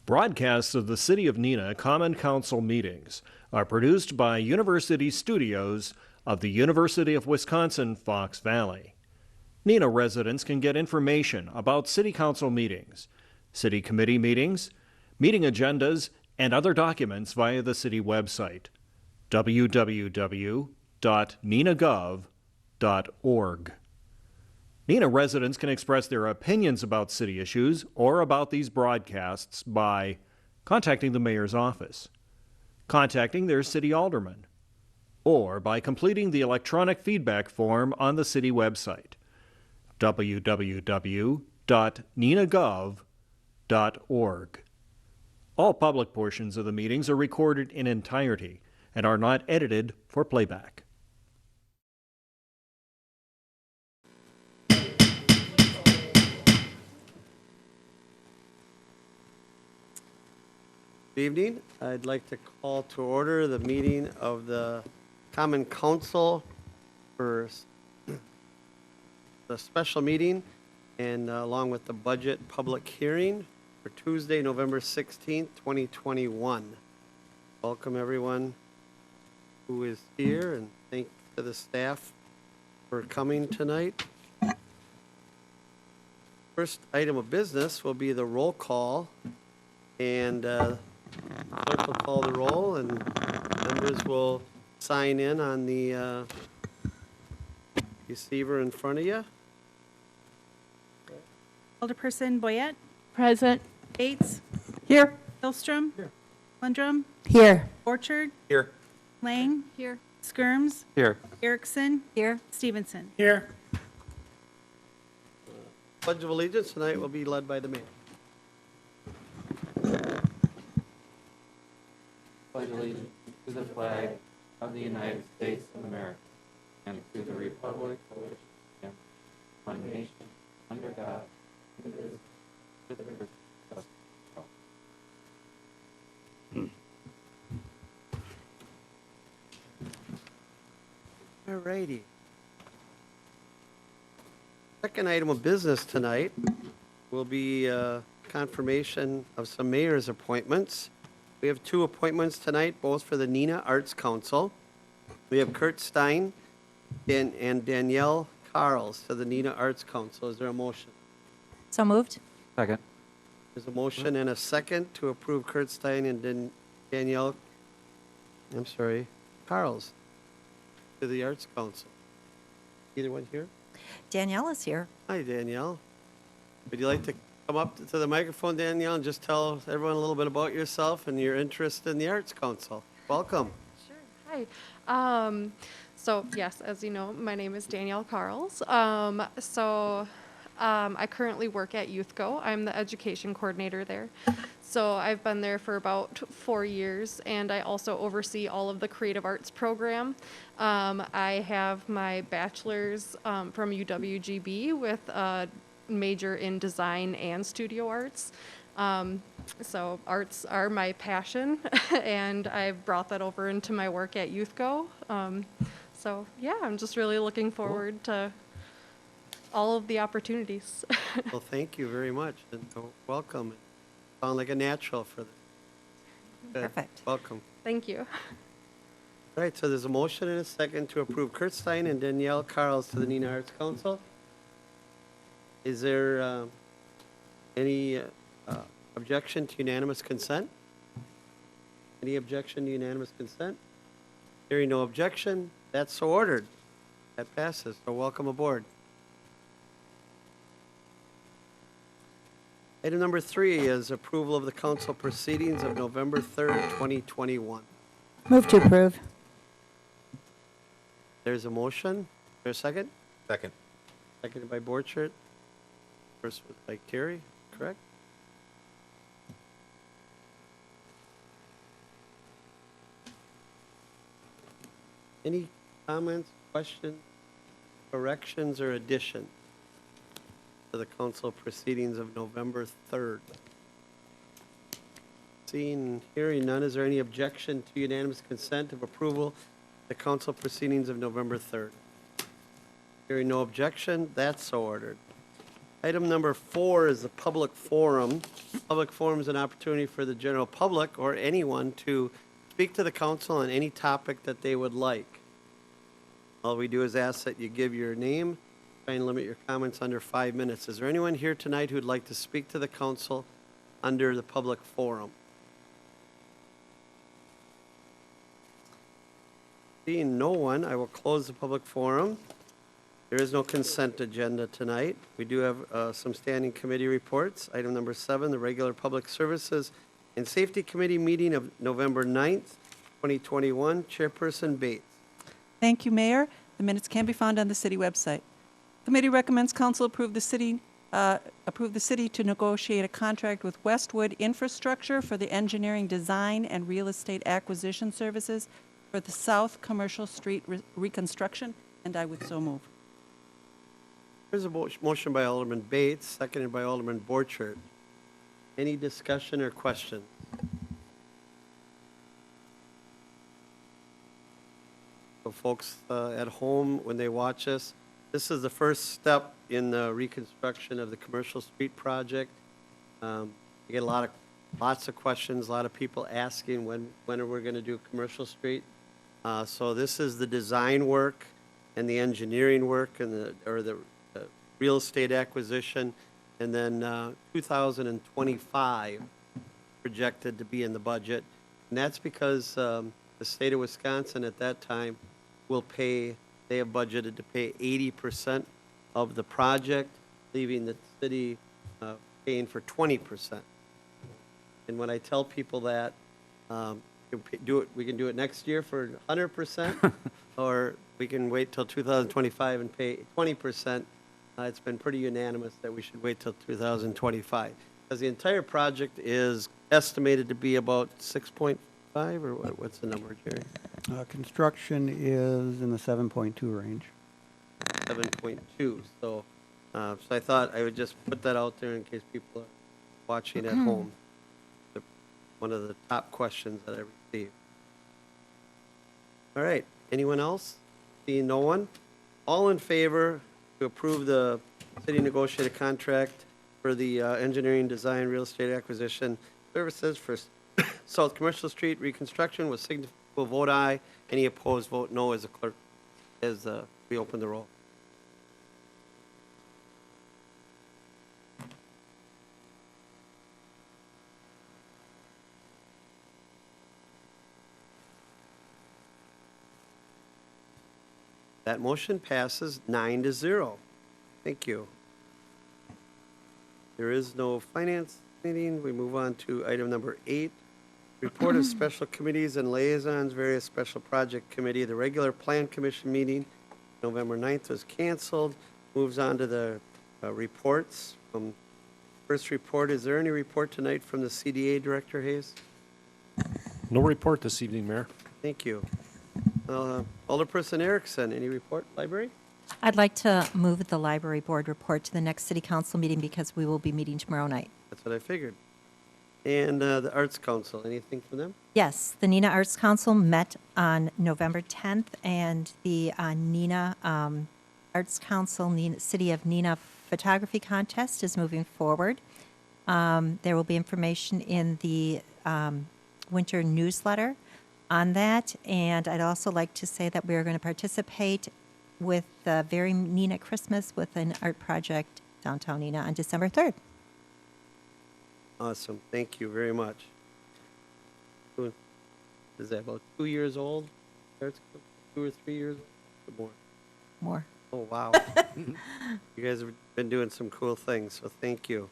Broadcasts of the City of Neenah Common Council meetings are produced by University Studios of the University of Wisconsin-Fox Valley. Neenah residents can get information about City Council meetings, City Committee meetings, meeting agendas, and other documents via the City website, www.neenahgov.org. Neenah residents can express their opinions about city issues or about these broadcasts by contacting the mayor's office, contacting their city alderman, or by completing the electronic feedback form on the city website, www.neenahgov.org. All public portions of the meetings are recorded in entirety and are not edited for playback. Good evening. I'd like to call to order the meeting of the Common Council for the special meeting and along with the budget public hearing for Tuesday, November 16th, 2021. Welcome everyone who is here, and thanks to the staff for coming tonight. First item of business will be the roll call, and clerk will call the roll, and members will sign in on the receiver in front of you. Alderperson Boyette. Present. Bates. Here. Hillstrom. Here. Lundrum. Here. Orchard. Here. Lang. Here. Skirms. Here. Erickson. Here. Stevenson. Here. Pledge of Allegiance tonight will be led by the mayor. Pledge allegiance to the flag of the United States of America and to the republic for which it stands, one nation, under God, indivisible, with liberty and justice for all. All righty. Second item of business tonight will be confirmation of some mayor's appointments. We have two appointments tonight, both for the Neenah Arts Council. We have Kurt Stein and Danielle Carls to the Neenah Arts Council. Is there a motion? So moved. Second. There's a motion and a second to approve Kurt Stein and Danielle, Carls to the Arts Council. Either one here? Danielle is here. Hi, Danielle. Would you like to come up to the microphone, Danielle, and just tell everyone a little bit about yourself and your interest in the Arts Council? Welcome. Sure. Hi. So yes, as you know, my name is Danielle Carls. I currently work at YouthGo. I'm the education coordinator there. So I've been there for about 4 years, and I also oversee all of the creative arts program. I have my bachelor's from UWGB with a major in design and studio arts. So arts are my passion, and I've brought that over into my work at YouthGo. So yeah, I'm just really looking forward to all of the opportunities. Well, thank you very much, and welcome. Sound like a natural for this. Good. Perfect. Welcome. Thank you. All right, so there's a motion and a second to approve Kurt Stein and Danielle Carls to the Neenah Arts Council. Is there any objection to unanimous consent? Any objection to unanimous consent? Hearing no objection, that's so ordered. That passes, so welcome aboard. Item number 3 is approval of the council proceedings of November 3rd, 2021. Move to approve. There's a motion. Is there a second? Second. Seconded by Borchert. First was by Carey, correct? Any comments, questions, corrections, or additions to the council proceedings of November 3rd? Seeing and hearing none, is there any objection to unanimous consent of approval of the council proceedings of November 3rd? Hearing no objection, that's so ordered. Item number 4 is the public forum. Public forum is an opportunity for the general public or anyone to speak to the council on any topic that they would like. All we do is ask that you give your name, try and limit your comments under 5 minutes. Is there anyone here tonight who'd like to speak to the council under the public forum? Seeing no one, I will close the public forum. There is no consent agenda tonight. We do have some standing committee reports. Item number 7, the regular Public Services and Safety Committee meeting of November 9th, 2021. Chairperson Bates. Thank you, Mayor. The minutes can be found on the city website. Committee recommends council approve the city to negotiate a contract with Westwood Infrastructure for the engineering design and real estate acquisition services for the South Commercial Street reconstruction, and I would so move. There's a motion by Alderman Bates, seconded by Alderman Borchert. Any discussion or question? So folks at home, when they watch us, this is the first step in the reconstruction of the Commercial Street project. You get lots of questions, a lot of people asking when are we going to do Commercial Street. So this is the design work and the engineering work and the real estate acquisition, and then 2025 projected to be in the budget. And that's because the state of Wisconsin at that time will pay, they have budgeted to pay 80% of the project, leaving the city paying for 20%. And when I tell people that, we can do it next year for 100%, or we can wait till 2025 and pay 20%. It's been pretty unanimous that we should wait till 2025, because the entire project is estimated to be about 6.5, or what's the number, Jerry? Construction is in the 7.2 range. 7.2. So I thought I would just put that out there in case people are watching at home. One of the top questions that I received. All right. Anyone else? Seeing no one? All in favor to approve the city negotiated contract for the engineering, design, real estate acquisition services for South Commercial Street reconstruction will vote aye. Any opposed vote no as the clerk, as we open the roll. That motion passes 9-0. Thank you. There is no finance meeting. We move on to item number 8. Report of special committees and liaisons, various special project committee. The regular plan commission meeting, November 9th, was canceled. Moves on to the reports. First report, is there any report tonight from the CDA, Director Hayes? No report this evening, Mayor. Thank you. Alderperson Erickson, any report, library? I'd like to move the library board report to the next city council meeting because we will be meeting tomorrow night. That's what I figured. And the Arts Council, anything from them? Yes, the Neenah Arts Council met on November 10th, and the Neenah Arts Council City of Neenah photography contest is moving forward. There will be information in the winter newsletter on that, and I'd also like to say that we are going to participate with the Very Neenah Christmas with an art project downtown Neenah on December 3rd. Awesome. Thank you very much. Is that about 2 years old? 2 or 3 years old? Or more? More. Oh, wow. You guys have been doing some cool things, so thank you.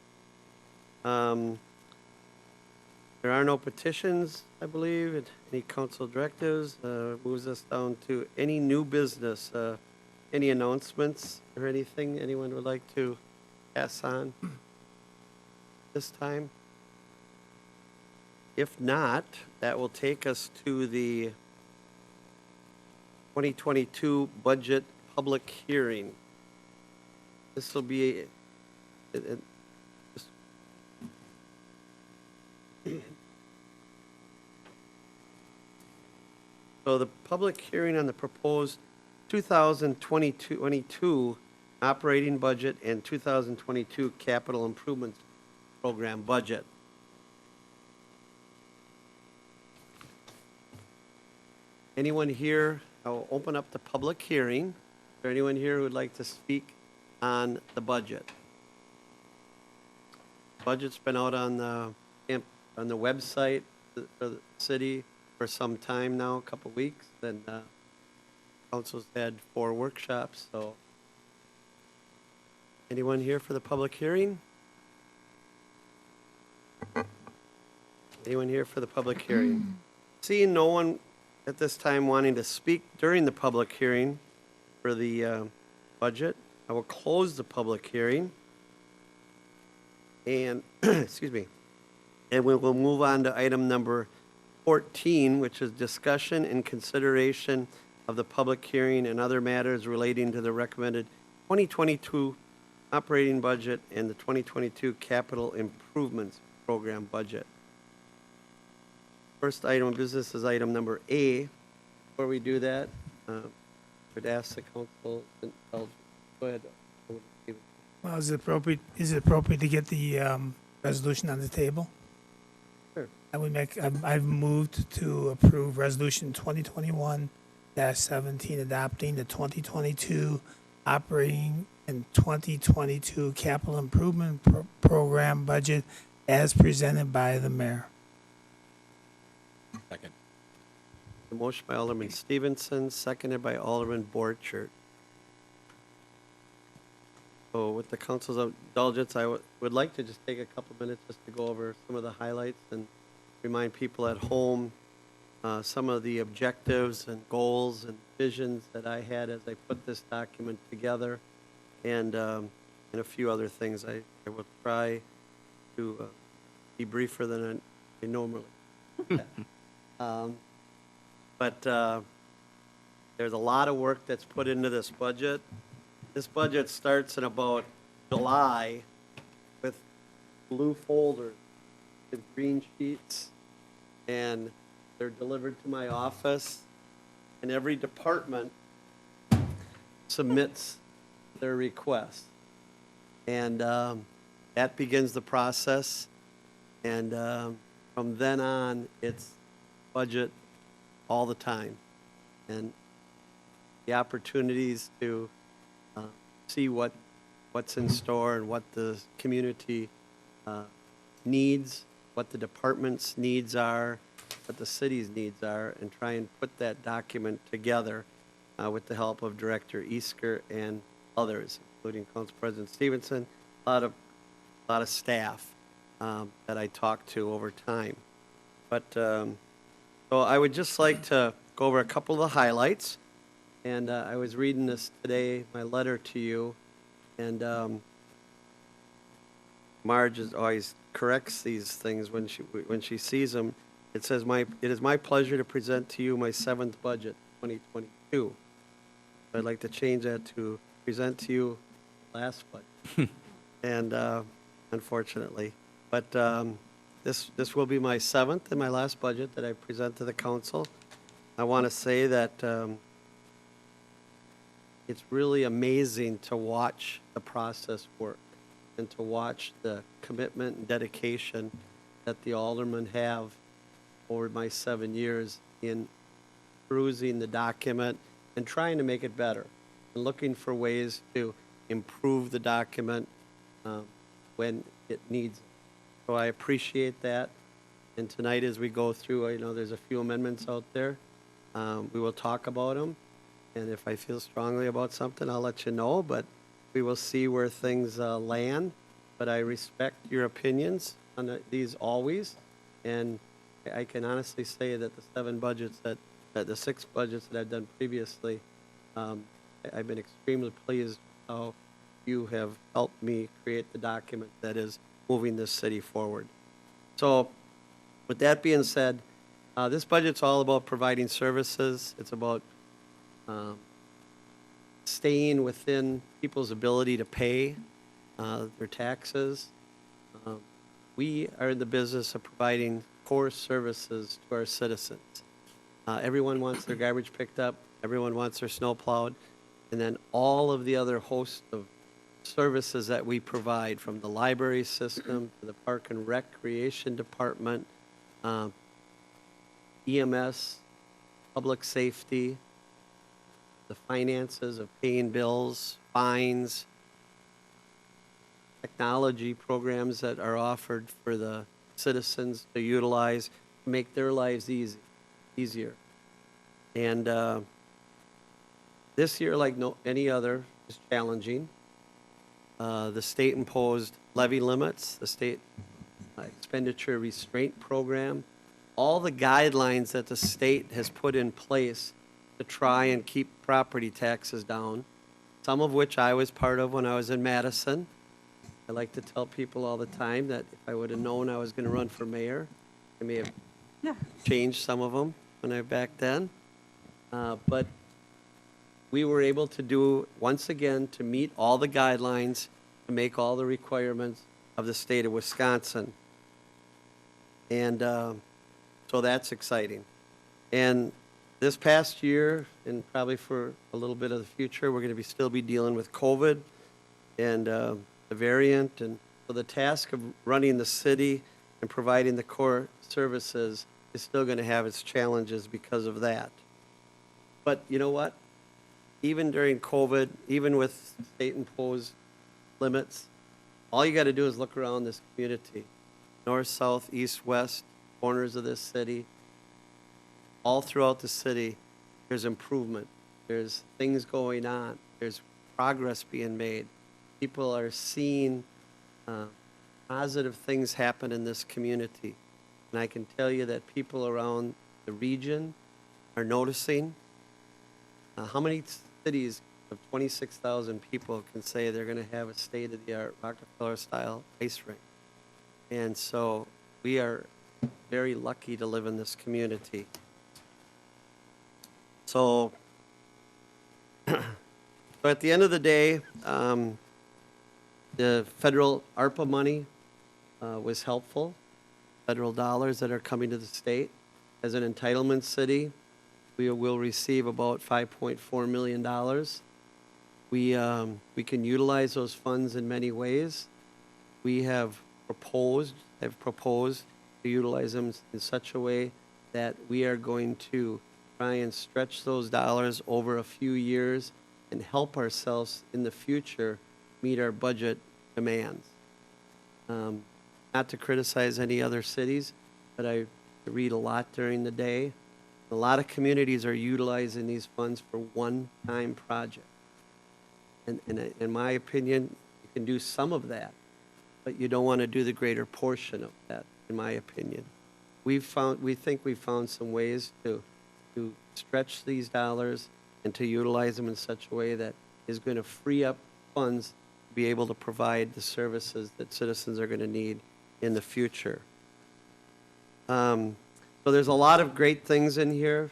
There are no petitions, I believe. Any council directives? Moves us down to any new business. Any announcements or anything anyone would like to pass on this time? If not, that will take us to the 2022 budget public hearing. This will be so the public hearing on the proposed 2022 operating budget and 2022 capital improvements program budget. Anyone here? I'll open up the public hearing. Is there anyone here who would like to speak on the budget? Budget's been out on the website for the city for some time now, a couple weeks, and council's had 4 workshops. So, anyone here for the public hearing? Anyone here for the public hearing? Seeing no one at this time wanting to speak during the public hearing for the budget, I will close the public hearing. And, excuse me, and we will move on to item number 14, which is discussion and consideration of the public hearing and other matters relating to the recommended 2022 operating budget and the 2022 capital improvements program budget. First item of business is item number A. Before we do that, I would ask the council, go ahead. Well, is it appropriate to get the resolution on the table? Sure. I've moved to approve resolution 2021-17, adopting the 2022 operating and 2022 capital improvement program budget as presented by the mayor. Second. The motion by Alderman Stevenson, seconded by Alderman Borchert. So with the council's indulgence, I would like to just take a couple minutes just to go over some of the highlights and remind people at home some of the objectives and goals and visions that I had as I put this document together, and a few other things. I will try to be briefer than I normally. But there's a lot of work that's put into this budget. This budget starts in about July with blue folders with green sheets, and they're delivered to my office, and every department submits their request. And that begins the process, and from then on, it's budget all the time. And the opportunities to see what's in store and what the community needs, what the department's needs are, what the city's needs are, and try and put that document together with the help of Director Easker and others, including Council President Stevenson, a lot of staff that I talked to over time. But so I would just like to go over a couple of the highlights. And I was reading this today, my letter to you, and Marge always corrects these things when she sees them. It says, "It is my pleasure to present to you my 7th budget, 2022." I'd like to change that to present to you last budget, and unfortunately, but this will be my 7th and my last budget that I present to the council. I want to say that. It's really amazing to watch the process work and to watch the commitment and dedication that the aldermen have over my 7 years in perusing the document and trying to make it better and looking for ways to improve the document when it needs it. So I appreciate that. And tonight as we go through, I know there's a few amendments out there. We will talk about them. And if I feel strongly about something, I'll let you know, but we will see where things land. But I respect your opinions on these always, and I can honestly say that the 7 budgets the 6 budgets that I've done previously, I've been extremely pleased how you have helped me create the document that is moving this city forward. So with that being said, this budget's all about providing services. It's about staying within people's ability to pay their taxes. We are in the business of providing core services to our citizens. Everyone wants their garbage picked up. Everyone wants their snow plowed. and then all of the other host of services that we provide, from the library system to the Park and Recreation Department, EMS, public safety, the finances of paying bills, fines, technology programs that are offered for the citizens to utilize to make their lives easier. And this year, like any other, is challenging. The state imposed levy limits, the state expenditure restraint program, all the guidelines that the state has put in place to try and keep property taxes down, some of which I was part of when I was in Madison. I like to tell people all the time that if I would have known I was going to run for mayor, I may have changed some of them back then. But we were able to do, once again, to meet all the guidelines, to make all the requirements of the state of Wisconsin. And so that's exciting. And this past year, and probably for a little bit of the future, we're going to still be dealing with COVID and the variant. And so the task of running the city and providing the core services is still going to have its challenges because of that. But you know what? Even during COVID, even with state-imposed limits, all you got to do is look around this community. North, south, east, west, corners of this city. All throughout the city, there's improvement. There's things going on. There's progress being made. People are seeing positive things happen in this community. And I can tell you that people around the region are noticing. How many cities of 26,000 people can say they're going to have a state-of-the-art Rockefeller-style ice rink? And so we are very lucky to live in this community. So at the end of the day, the federal ARPA money was helpful, federal dollars that are coming to the state. As an entitlement city, we will receive about $5.4 million. We can utilize those funds in many ways. We have proposed to utilize them in such a way that we are going to try and stretch those dollars over a few years and help ourselves in the future meet our budget demands. Not to criticize any other cities, but I read a lot during the day. A lot of communities are utilizing these funds for one-time projects. And in my opinion, you can do some of that, but you don't want to do the greater portion of that, in my opinion. We think we've found some ways to stretch these dollars and to utilize them in such a way that is going to free up funds to be able to provide the services that citizens are going to need in the future. So there's a lot of great things in here.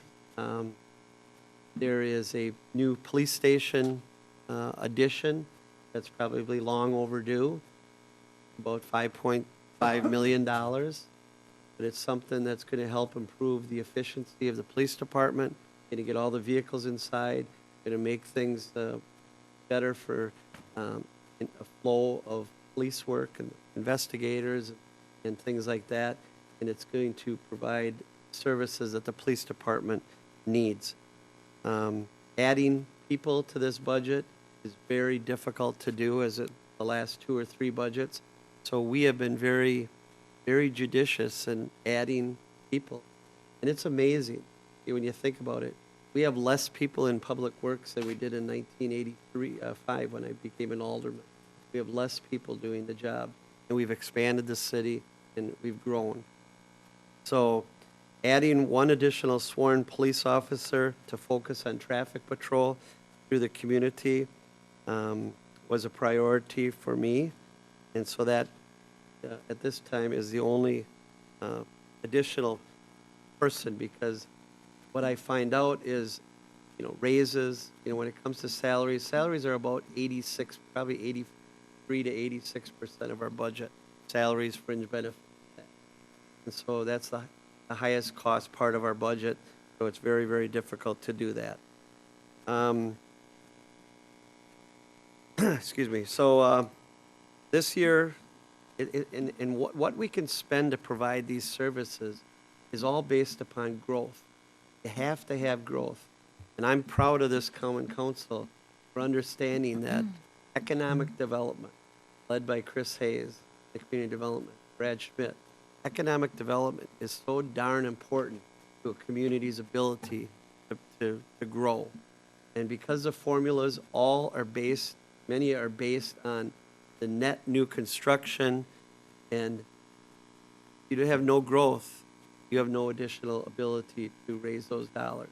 There is a new police station addition that's probably long overdue, about $5.5 million. But it's something that's going to help improve the efficiency of the police department, going to get all the vehicles inside, going to make things better for a flow of police work and investigators and things like that. And it's going to provide services that the police department needs. Adding people to this budget is very difficult to do, as the last 2 or 3 budgets. So we have been very, very judicious in adding people. And it's amazing when you think about it. We have less people in public works than we did in 1985 when I became an alderman. We have less people doing the job. And we've expanded the city and we've grown. So adding one additional sworn police officer to focus on traffic patrol through the community was a priority for me. And so that at this time is the only additional person, because what I find out is, raises, when it comes to salaries are about 86, probably 83 to 86% of our budget. Salaries, fringe benefits. And so that's the highest cost part of our budget, so it's very, very difficult to do that. excuse me. So this year, and what we can spend to provide these services is all based upon growth. You have to have growth. And I'm proud of this common council for understanding that economic development, led by Chris Hayes, the community development, Brad Schmidt, economic development is so darn important to a community's ability to grow. And because the formulas many are based on the net new construction, and you have no growth, you have no additional ability to raise those dollars.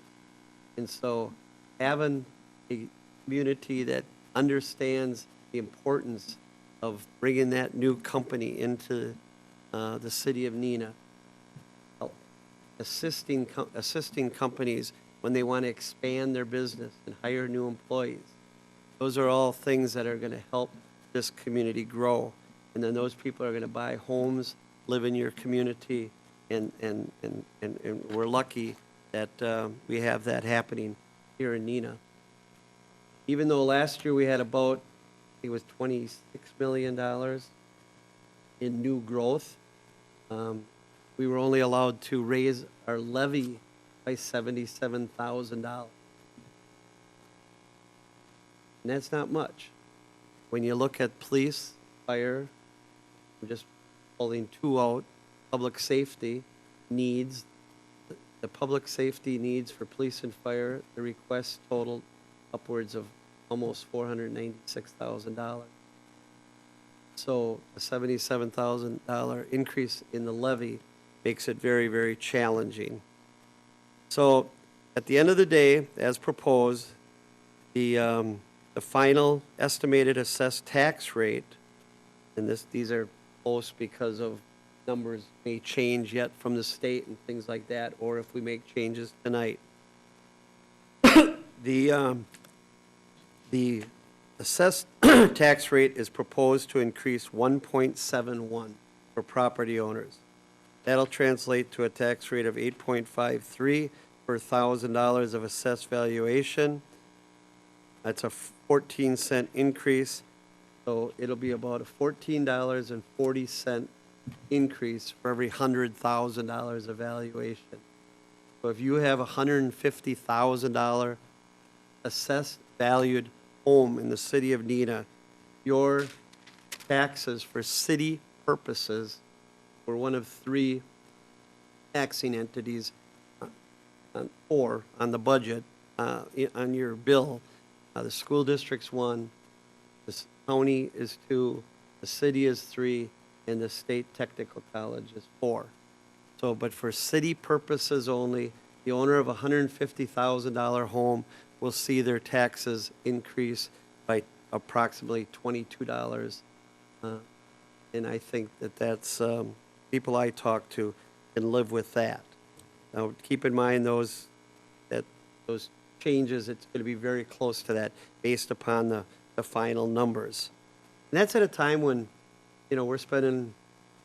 And so having a community that understands the importance of bringing that new company into the city of Neenah, assisting companies when they want to expand their business and hire new employees. Those are all things that are going to help this community grow. And then those people are going to buy homes, live in your community, and we're lucky that we have that happening here in Neenah. Even though last year we had about, I think it was $26 million in new growth, we were only allowed to raise our levy by $77,000. And that's not much. When you look at police, fire, I'm just pulling two out, public safety needs, the public safety needs for police and fire, the request totaled upwards of almost $496,000. So a $77,000 increase in the levy makes it very, very challenging. So at the end of the day, as proposed, the final estimated assessed tax rate, and these are close because of numbers may change yet from the state and things like that, or if we make changes tonight. The assessed tax rate is proposed to increase 1.71 for property owners. That'll translate to a tax rate of 8.53 per $1,000 of assessed valuation. That's a 14-cent increase, so it'll be about a $14.40 increase for every $100,000 of valuation. So if you have a $150,000 assessed valued home in the city of Neenah, your taxes for city purposes, we're one of three taxing entities on the budget, on your bill. The school district's 1, the county is 2, the city is 3, and the state technical college is 4. So, but for city purposes only, the owner of a $150,000 home will see their taxes increase by approximately $22. And I think that's people I talk to can live with that. Now, keep in mind those changes, it's going to be very close to that based upon the final numbers. And that's at a time when, we're spending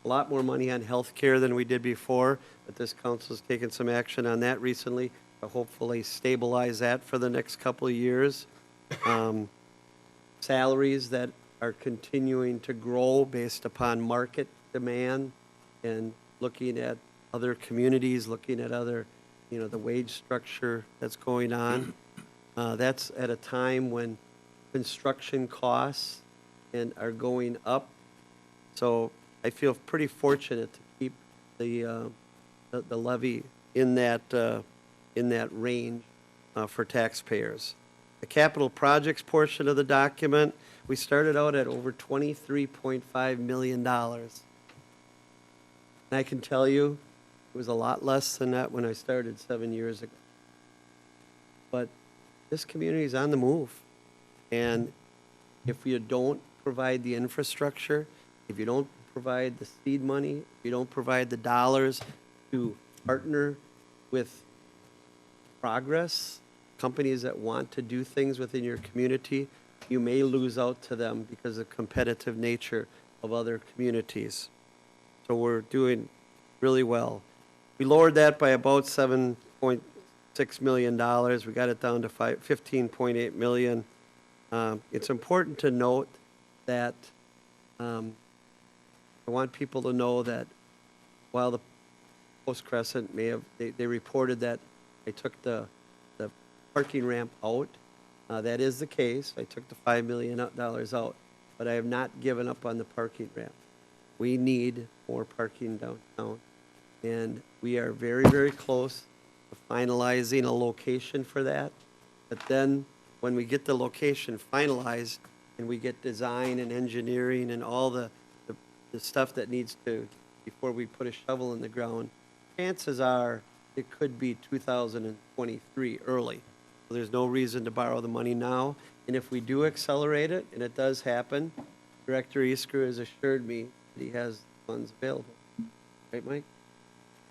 a lot more money on health care than we did before, but this council's taken some action on that recently to hopefully stabilize that for the next couple of years. Salaries that are continuing to grow based upon market demand and looking at other communities, looking at other, the wage structure that's going on. That's at a time when construction costs are going up. So I feel pretty fortunate to keep the levy in that range for taxpayers. The capital projects portion of the document, we started out at over $23.5 million. And I can tell you, it was a lot less than that when I started 7 years ago. But this community is on the move. And if you don't provide the infrastructure, if you don't provide the seed money, if you don't provide the dollars to partner with progress, companies that want to do things within your community, you may lose out to them because of the competitive nature of other communities. So we're doing really well. We lowered that by about $7.6 million. We got it down to $15.8 million. It's important to note that I want people to know that while the Post Crescent may have, they reported that I took the parking ramp out. That is the case. I took the $5 million out, but I have not given up on the parking ramp. We need more parking downtown, and we are very, very close to finalizing a location for that. But then, when we get the location finalized, and we get design and engineering and all the stuff that needs to, before we put a shovel in the ground, chances are it could be 2023 early. So there's no reason to borrow the money now. And if we do accelerate it, and it does happen, Director Isker has assured me that he has funds available. Right, Mike?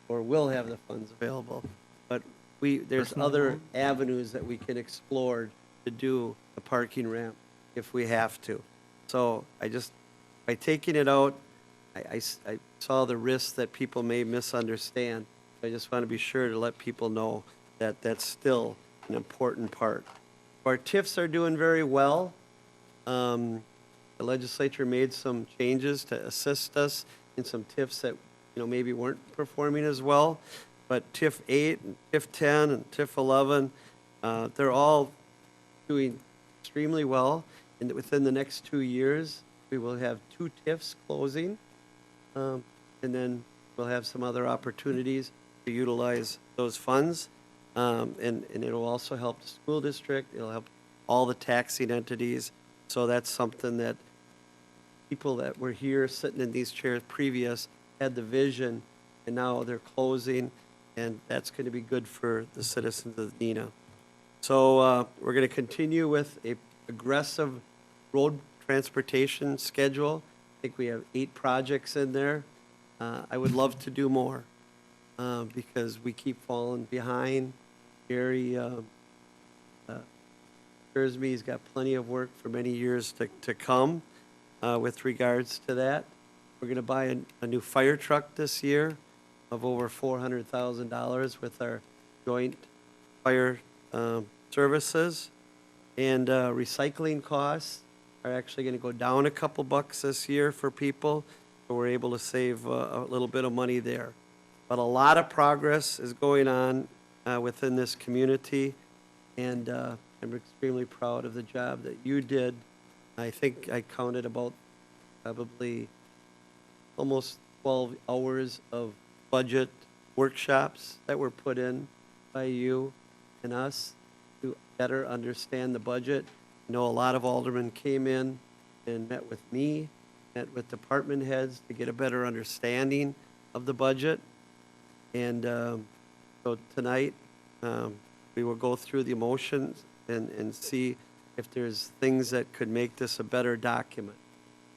Or will have the funds available. But there's other avenues that we can explore to do the parking ramp if we have to. So by taking it out, I saw the risks that people may misunderstand. I just want to be sure to let people know that that's still an important part. Our TIFs are doing very well. The legislature made some changes to assist us in some TIFs that maybe weren't performing as well. But TIF 8 and TIF 10 and TIF 11, they're all doing extremely well. And within the next 2 years, we will have 2 TIFs closing. And then we'll have some other opportunities to utilize those funds. And it'll also help the school district. It'll help all the taxing entities. So that's something that people that were here sitting in these chairs previous had the vision, and now they're closing, and that's going to be good for the citizens of Neenah. So we're going to continue with a aggressive road transportation schedule. I think we have 8 projects in there. I would love to do more because we keep falling behind. Gary assures me he's got plenty of work for many years to come with regards to that. We're going to buy a new fire truck this year of over $400,000 with our joint fire services. And recycling costs are actually going to go down a couple bucks this year for people, so we're able to save a little bit of money there. But a lot of progress is going on within this community, and I'm extremely proud of the job that you did. I think I counted about probably almost 12 hours of budget workshops that were put in by you and us to better understand the budget. I know a lot of aldermen came in and met with me, met with department heads to get a better understanding of the budget. And so tonight, we will go through the emotions and see if there's things that could make this a better document.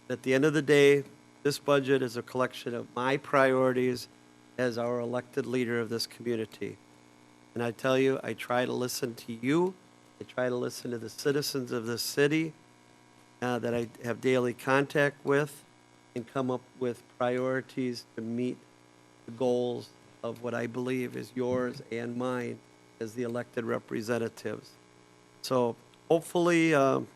At the end of the day, this budget is a collection of my priorities as our elected leader of this community. And I tell you, I try to listen to you. I try to listen to the citizens of this city that I have daily contact with and come up with priorities to meet the goals of what I believe is yours and mine as the elected representatives. So hopefully we'll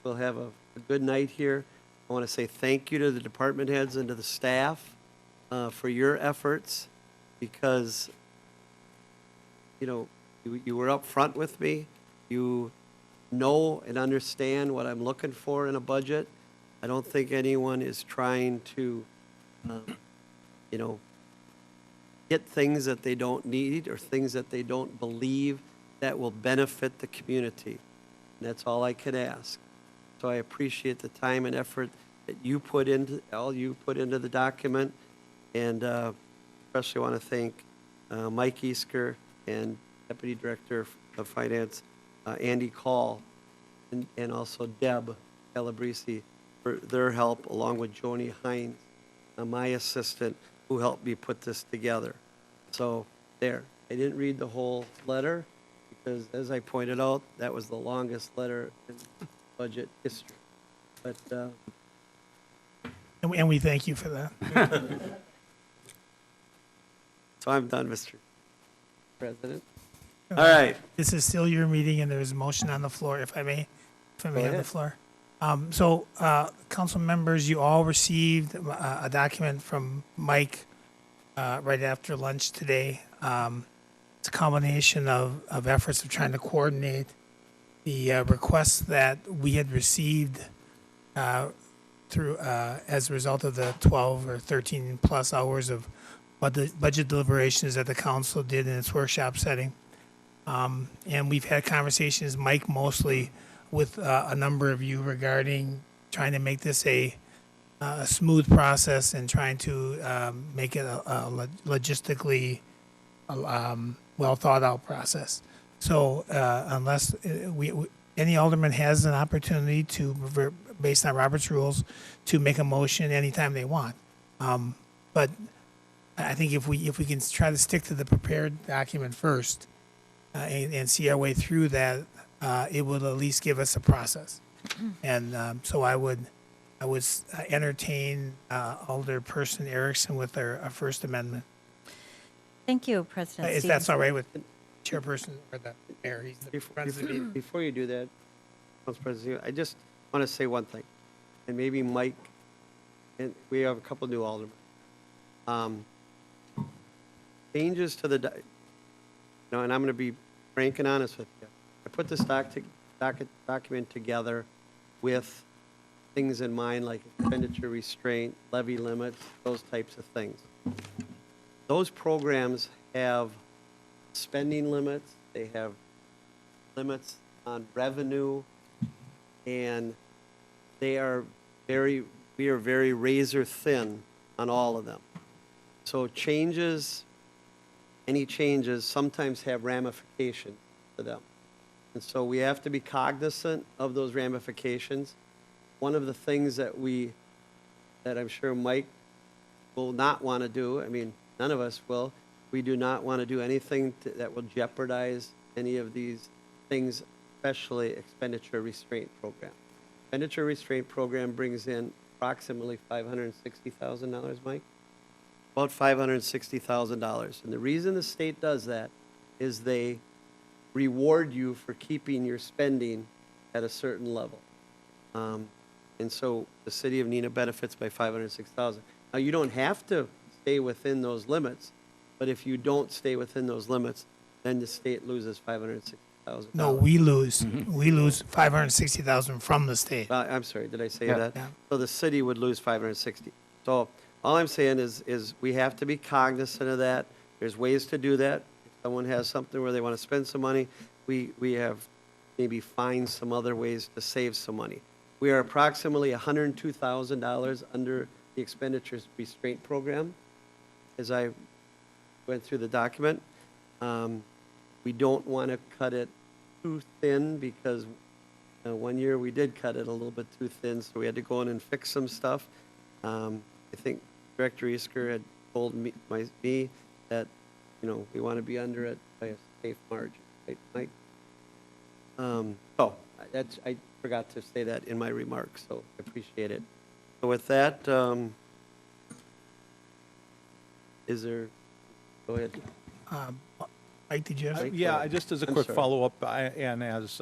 have a good night here. I want to say thank you to the department heads and to the staff for your efforts, because you were up front with me. You know and understand what I'm looking for in a budget. I don't think anyone is trying to get things that they don't need or things that they don't believe that will benefit the community. And that's all I can ask. So I appreciate the time and effort that you put into the document, and especially want to thank Mike Isker and Deputy Director of Finance Andy Call, and also Deb Calabresi for their help, along with Joni Hines, my assistant, who helped me put this together. So there, I didn't read the whole letter because, as I pointed out, that was the longest letter in budget history. But And we thank you for that. so I'm done, Mr. President. All right. This is still your meeting, and there is a motion on the floor, if I may. If I Go may have the ahead. floor. Council members, you all received a document from Mike right after lunch today. It's a combination of efforts of trying to coordinate the requests that we had received through as a result of the 12 or 13 plus hours of budget deliberations that the council did in its workshop setting. And we've had conversations, Mike mostly, with a number of you regarding trying to make this a smooth process and trying to make it a logistically well thought out process. So unless any alderman has an opportunity to, based on Robert's rules, to make a motion anytime they want. But I think if we can try to stick to the prepared document first and see our way through that, it will at least give us a process. And so I would entertain Alderperson Erickson with our first amendment. Thank you, President If Stevens. that's all right with chairperson or the mayor. He's the president. Before you do that, Council President, I just want to say one thing, and maybe Mike, and we have a couple new aldermen. Changes to the, and I'm going to be frank and honest with you. I put this document together with things in mind like expenditure restraint, levy limits, those types of things. Those programs have spending limits, they have limits on revenue, and we are very razor thin on all of them. So any changes sometimes have ramifications to them. And so we have to be cognizant of those ramifications. One of the things that I'm sure Mike will not want to do, I mean, none of us will, we do not want to do anything that will jeopardize any of these things, especially expenditure restraint program. Expenditure restraint program brings in approximately $560,000, Mike? About $560,000. And the reason the state does that is they reward you for keeping your spending at a certain level. And so the city of Neenah benefits by $506,000. Now, you don't have to stay within those limits, but if you don't stay within those limits, then the state loses $560,000. No, we lose. We lose $560,000 from the state. I'm sorry, did I say Yeah. that? Yeah. So the city would lose 560. So all I'm saying is we have to be cognizant of that. There's ways to do that. If someone has something where they want to spend some money, we have maybe find some other ways to save some money. We are approximately $102,000 under the expenditures restraint program. As I went through the document, we don't want to cut it too thin because one year we did cut it a little bit too thin, so we had to go in and fix some stuff. I think Director Easker had told me that, we want to be under it by a safe margin, right, Mike? I forgot to say that in my remarks, so I appreciate it. So with that, is there, go ahead. Mike, did you have? Mike, Yeah, just as a I'm quick sorry. follow-up, and as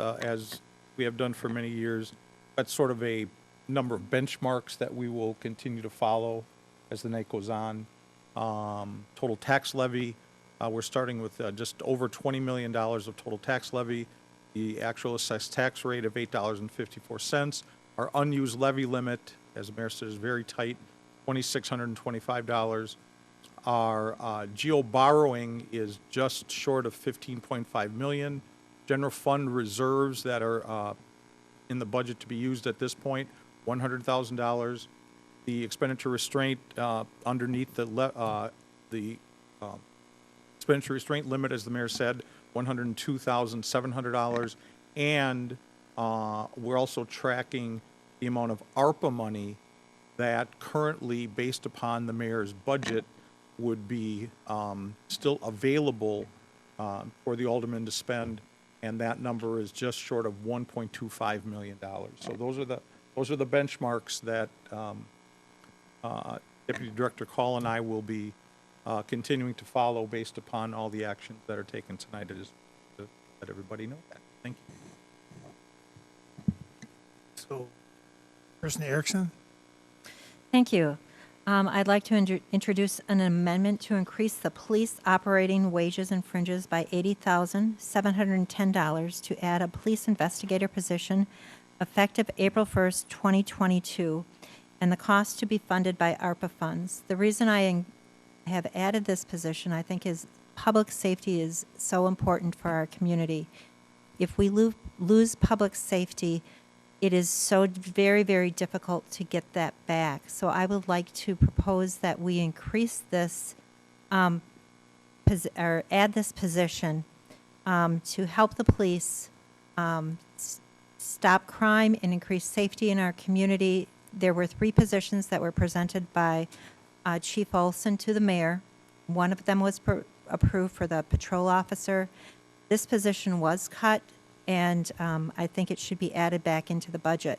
we have done for many years, that's sort of a number of benchmarks that we will continue to follow as the night goes on. Total tax levy, we're starting with just over $20 million of total tax levy. The actual assessed tax rate of $8.54. Our unused levy limit, as the mayor said, is very tight, $2,625. Our geo borrowing is just short of $15.5 million. General fund reserves that are in the budget to be used at this point, $100,000. The expenditure restraint underneath the expenditure restraint limit, as the mayor said, $102,700. And we're also tracking the amount of ARPA money that currently, based upon the mayor's budget, would be still available for the aldermen to spend, and that number is just short of $1.25 million. So those are the benchmarks that Deputy Director Call and I will be continuing to follow based upon all the actions that are taken tonight. Just to let everybody know that. Thank you. So, Person Erickson? Thank you. I'd like to introduce an amendment to increase the police operating wages and fringes by $80,710 to add a police investigator position effective April 1st, 2022, and the cost to be funded by ARPA funds. The reason I have added this position, I think, is public safety is so important for our community. If we lose public safety, it is so very, very difficult to get that back. So I would like to propose that we increase this, or add this position to help the police stop crime and increase safety in our community. There were 3 positions that were presented by Chief Olson to the mayor. One of them was approved for the patrol officer. This position was cut, and I think it should be added back into the budget.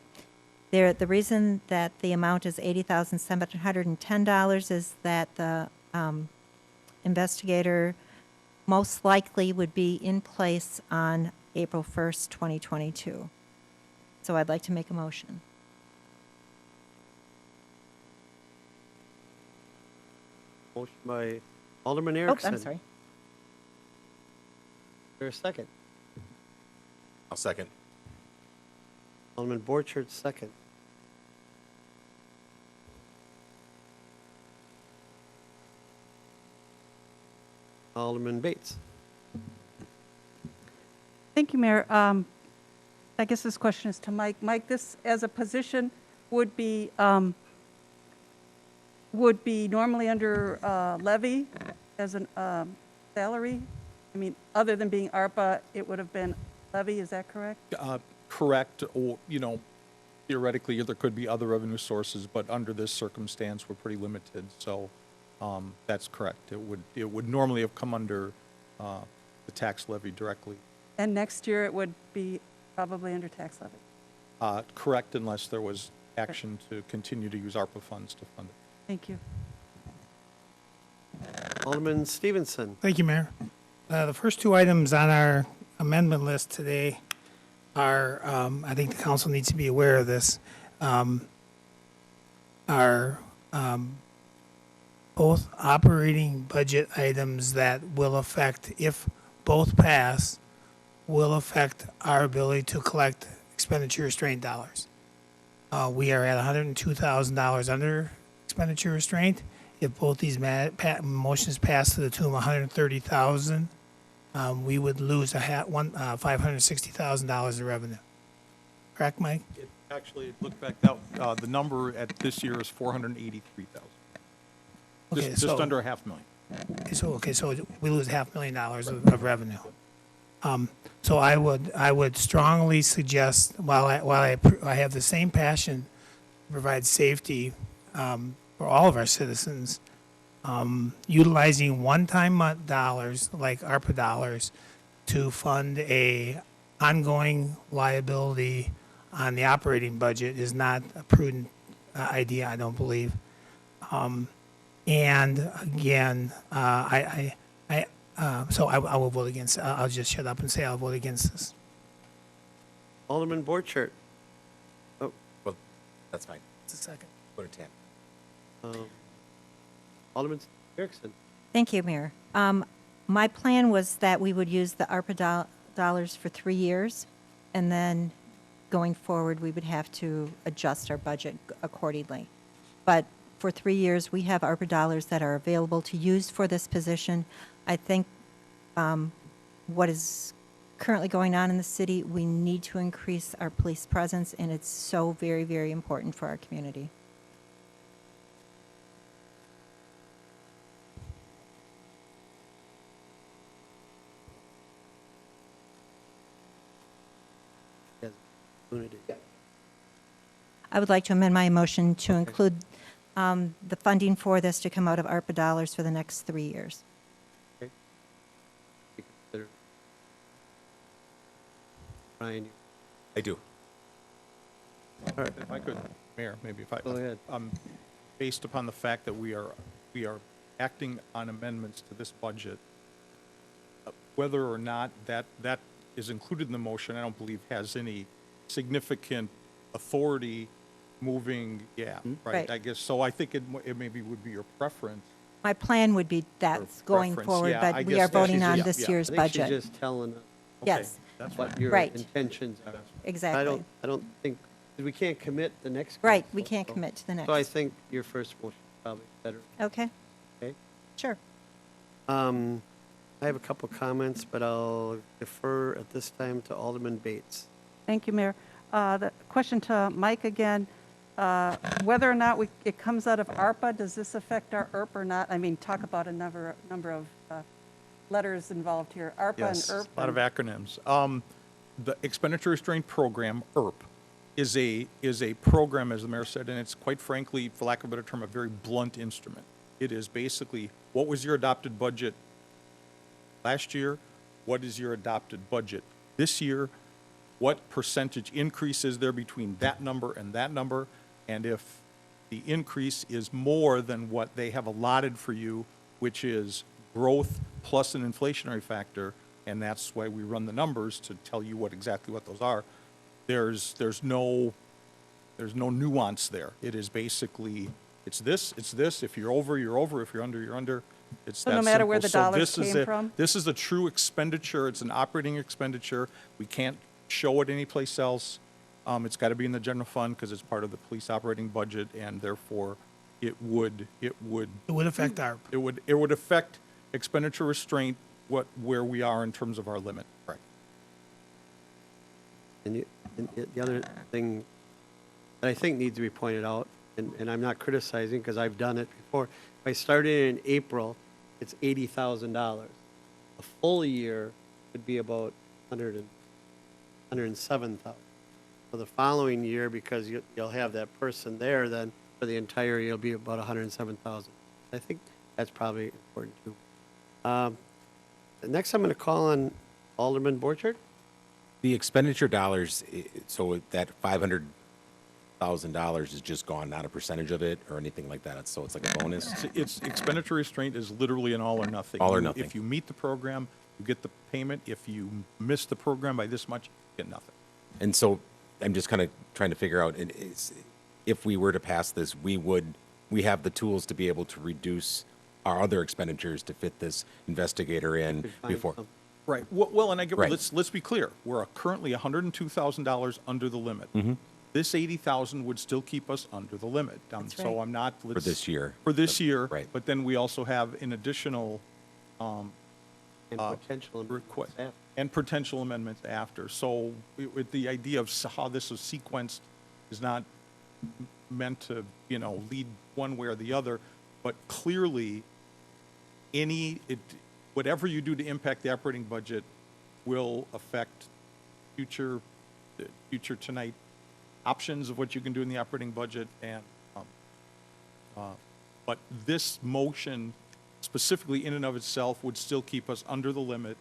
The reason that the amount is $80,710 is that the investigator most likely would be in place on April 1st, 2022. So I'd like to make a motion. Motion by Alderman Oh, Erickson. I'm sorry. Is there a second? I'll second. Alderman Borchert, second. Alderman Bates. Thank you, Mayor. I guess this question is to Mike. Mike, this as a position would be normally under levy as an salary? I mean, other than being ARPA, it would have been levy, is that correct? Correct, or, theoretically, there could be other revenue sources, but under this circumstance, we're pretty limited, so that's correct. It would normally have come under the tax levy directly. And next year, it would be probably under tax levy. Correct, unless there was action to continue to use ARPA funds to fund it. Thank you. Alderman Stevenson. Thank you, Mayor. The first 2 items on our amendment list today are, I think the council needs to be aware of this, are both operating budget items that will affect, if both pass, will affect our ability to collect expenditure restraint dollars. We are at $102,000 under expenditure restraint. If both these motions pass to the tune of $130,000, we would lose $560,000 of revenue. Correct, Mike? Actually, look back, that the number at this year is $483,000. Okay, Just under $500,000. So we lose $500,000 of revenue. So I would strongly suggest, while I have the same passion to provide safety for all of our citizens, utilizing one-time dollars like ARPA dollars to fund a ongoing liability on the operating budget is not a prudent idea, I don't believe. And again, so I will vote against. I'll just shut up and say I'll vote against this. Alderman Borchert. Well, that's fine. It's a second. Vote to 10. Alderman Erickson. Thank you, Mayor. My plan was that we would use the ARPA dollars for 3 years, and then going forward, we would have to adjust our budget accordingly. But for 3 years, we have ARPA dollars that are available to use for this position. I think what is currently going on in the city, we need to increase our police presence, and it's so very, very important for our community. I would like to amend my motion to include the funding for this to come out of ARPA dollars for the next 3 years. Ryan. I do. If I could, Mayor, maybe if I. Go ahead. Based upon the fact that we are acting on amendments to this budget, whether or not that is included in the motion, I don't believe has any significant authority moving, yeah, right. Right. I guess, so I think it maybe would be your preference. My plan would be that's going preference, forward, yeah, I but we guess are that voting she's on just- this yeah. year's I think she's budget. just telling us Yes, what your Right. intentions are. exactly. I don't think, we can't commit the next. Right, we council, can't so- commit to the So I next. think your first motion is probably better, Okay, okay? sure. I have a couple comments, but I'll defer at this time to Alderman Bates. Thank you, Mayor. The question to Mike again, whether or not it comes out of ARPA, does this affect our ERP or not? I mean, talk about a number of letters involved here, ARPA Yes, and ERP. a lot of acronyms. The expenditure restraint program, ERP, is a program, as the mayor said, and it's quite frankly, for lack of a better term, a very blunt instrument. It is basically, what was your adopted budget last year? What is your adopted budget this year? What percentage increase is there between that number and that number? And if the increase is more than what they have allotted for you, which is growth plus an inflationary factor, and that's why we run the numbers to tell you exactly what those are, there's no nuance there. It is basically, it's this, if you're over, you're over, if you're under, you're under. It's So that no matter where simple. the dollars So this is came a- from? This is a true expenditure, it's an operating expenditure. We can't show it anyplace else. It's got to be in the general fund because it's part of the police operating budget, and therefore it would It would affect our, it would affect expenditure restraint, where we are in terms of our limit. Right. And the other thing that I think needs to be pointed out, and I'm not criticizing because I've done it before, if I started in April, it's $80,000. A full year would be about 107,000. For the following year, because you'll have that person there, then for the entire year, it'll be about 107,000. I think that's probably important too. Next, I'm going to call on Alderman Borchard. The expenditure dollars, so that $500,000 is just gone, not a percentage of it or anything like that. So it's like a bonus. It's expenditure restraint is literally an all or nothing. All or nothing. If you meet the program, you get the payment. If you miss the program by this much, you get nothing. And so I'm just kind of trying to figure out, if we were to pass this, we have the tools to be able to reduce our other expenditures to fit this investigator in Could find before. some. Right. Well, and Right. let's be clear. We're currently $102,000 under the limit. Mm-hmm. This 80,000 would still keep us under the limit. That's So right. I'm not. For this year. For this year. Right. But then we also have an additional And potential request staff. and potential amendments after. So with the idea of how this is sequenced is not meant to, lead one way or the other, but clearly whatever you do to impact the operating budget will affect future tonight options of what you can do in the operating budget, and but this motion specifically in and of itself would still keep us under the limit.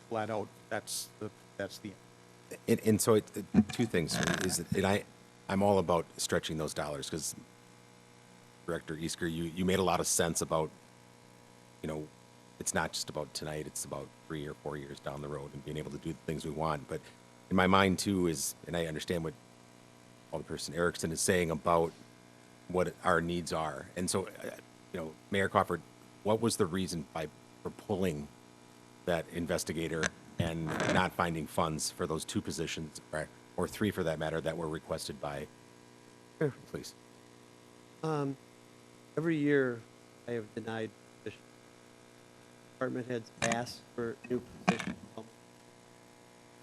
Flat out, that's the end. And so two things is that, and I'm all about stretching those dollars because Director Easker, you made a lot of sense about, it's not just about tonight, it's about 3 or 4 years down the road and being able to do the things we want. But in my mind too is, and I understand what Alderperson Erickson is saying about what our needs are. And so, Mayor Crawford, what was the reason for pulling that investigator and not finding funds for those 2 positions, or 3 for that matter, that were requested by Sure. police? Every year, I have denied positions. Department heads ask for new positions.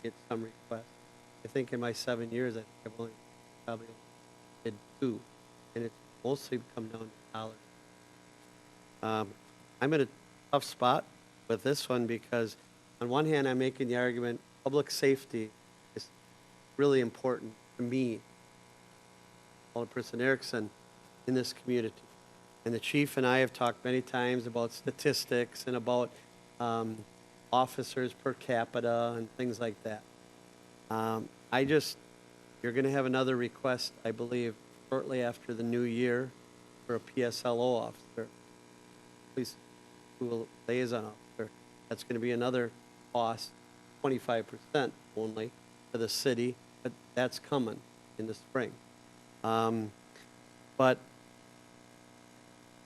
Get some requests. I think in my 7 years, I think I've only probably did 2, and it's mostly come down to dollars. I'm in a tough spot with this one because on one hand, I'm making the argument public safety is really important to me, Alderperson Erickson, in this community. And the chief and I have talked many times about statistics and about officers per capita and things like that. You're going to have another request, I believe, shortly after the new year for a PSLO officer, police school liaison officer. That's going to be another cost, 25% only, for the city. but that's coming in the spring. But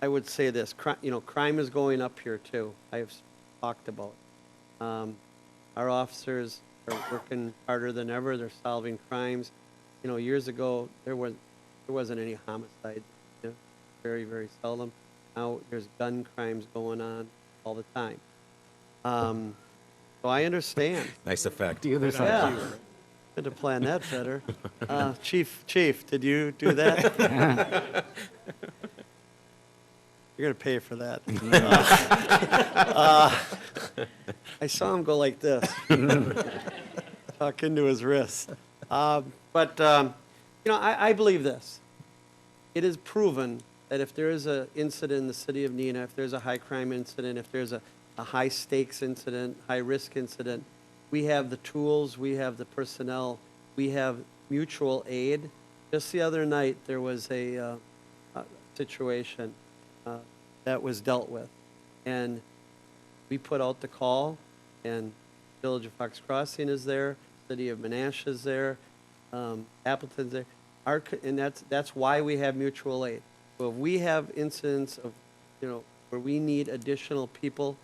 I would say this, crime is going up here too. I've talked about. Our officers are working harder than ever. They're solving crimes. Years ago, there wasn't any homicide. Very, very seldom. Now there's gun crimes going on all the time. So I understand. Nice effect. Yeah. Had to plan that better. Chief, did you do that? You're gonna pay for that. I saw him go like this, tuck into his wrist. But I believe this. It is proven that if there is an incident in the city of Neenah, if there's a high crime incident, if there's a high stakes incident, high risk incident, we have the tools, we have the personnel, we have mutual aid. Just the other night, there was a situation that was dealt with. And we put out the call, and Village of Fox Crossing is there, City of Menasha is there, Appleton's there. And that's why we have mutual aid. So if we have incidents of, where we need additional people,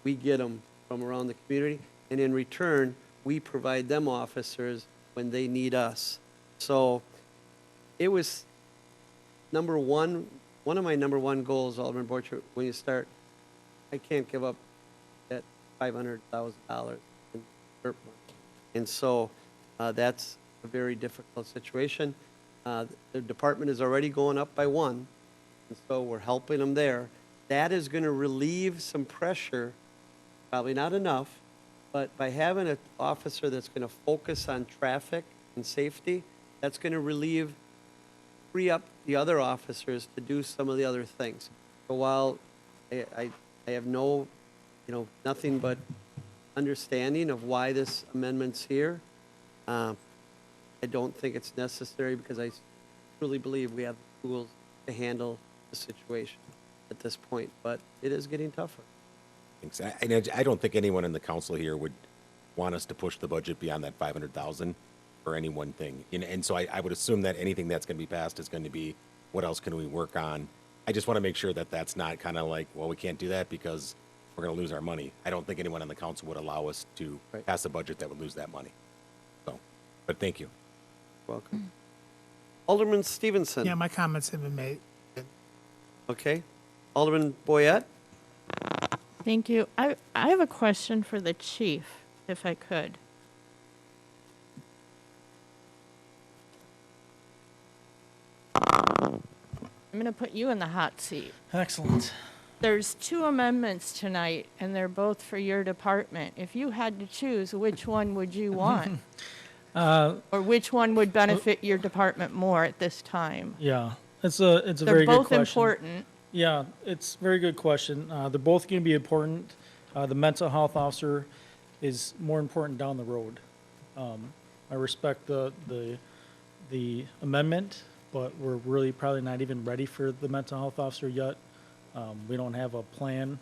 we get them from around the community. And in return, we provide them officers when they need us. So it was one of my number one goals, Alderman Borchert, when you start, I can't give up that $500,000 in dirt money. And so that's a very difficult situation. The department is already going up by one, and so we're helping them there. That is going to relieve some pressure, probably not enough, but by having an officer that's going to focus on traffic and safety, that's going to free up the other officers to do some of the other things. So while I have nothing but understanding of why this amendment's here, I don't think it's necessary because I truly believe we have the tools to handle the situation at this point, but it is getting tougher. Thanks. I don't think anyone in the council here would want us to push the budget beyond that 500,000 for any one thing. And so I would assume that anything that's going to be passed is going to be, what else can we work on? I just want to make sure that that's not kind of like, well, we can't do that because we're going to lose our money. I don't think anyone on the council would allow us to pass a budget that would lose that money. So, but thank you. Welcome. Alderman Stevenson. Yeah, my comments have been made. Okay. Alderman Boyette. Thank you. I have a question for the chief, if I could. I'm going to put you in the hot seat. Excellent. There's 2 amendments tonight, and they're both for your department. If you had to choose, which one would you want? Or which one would benefit your department more at this time? Yeah, it's a very good question. They're both important. Yeah, it's a very good question. They're both going to be important. The mental health officer is more important down the road. I respect the amendment, but we're really probably not even ready for the mental health officer yet. We don't have a plan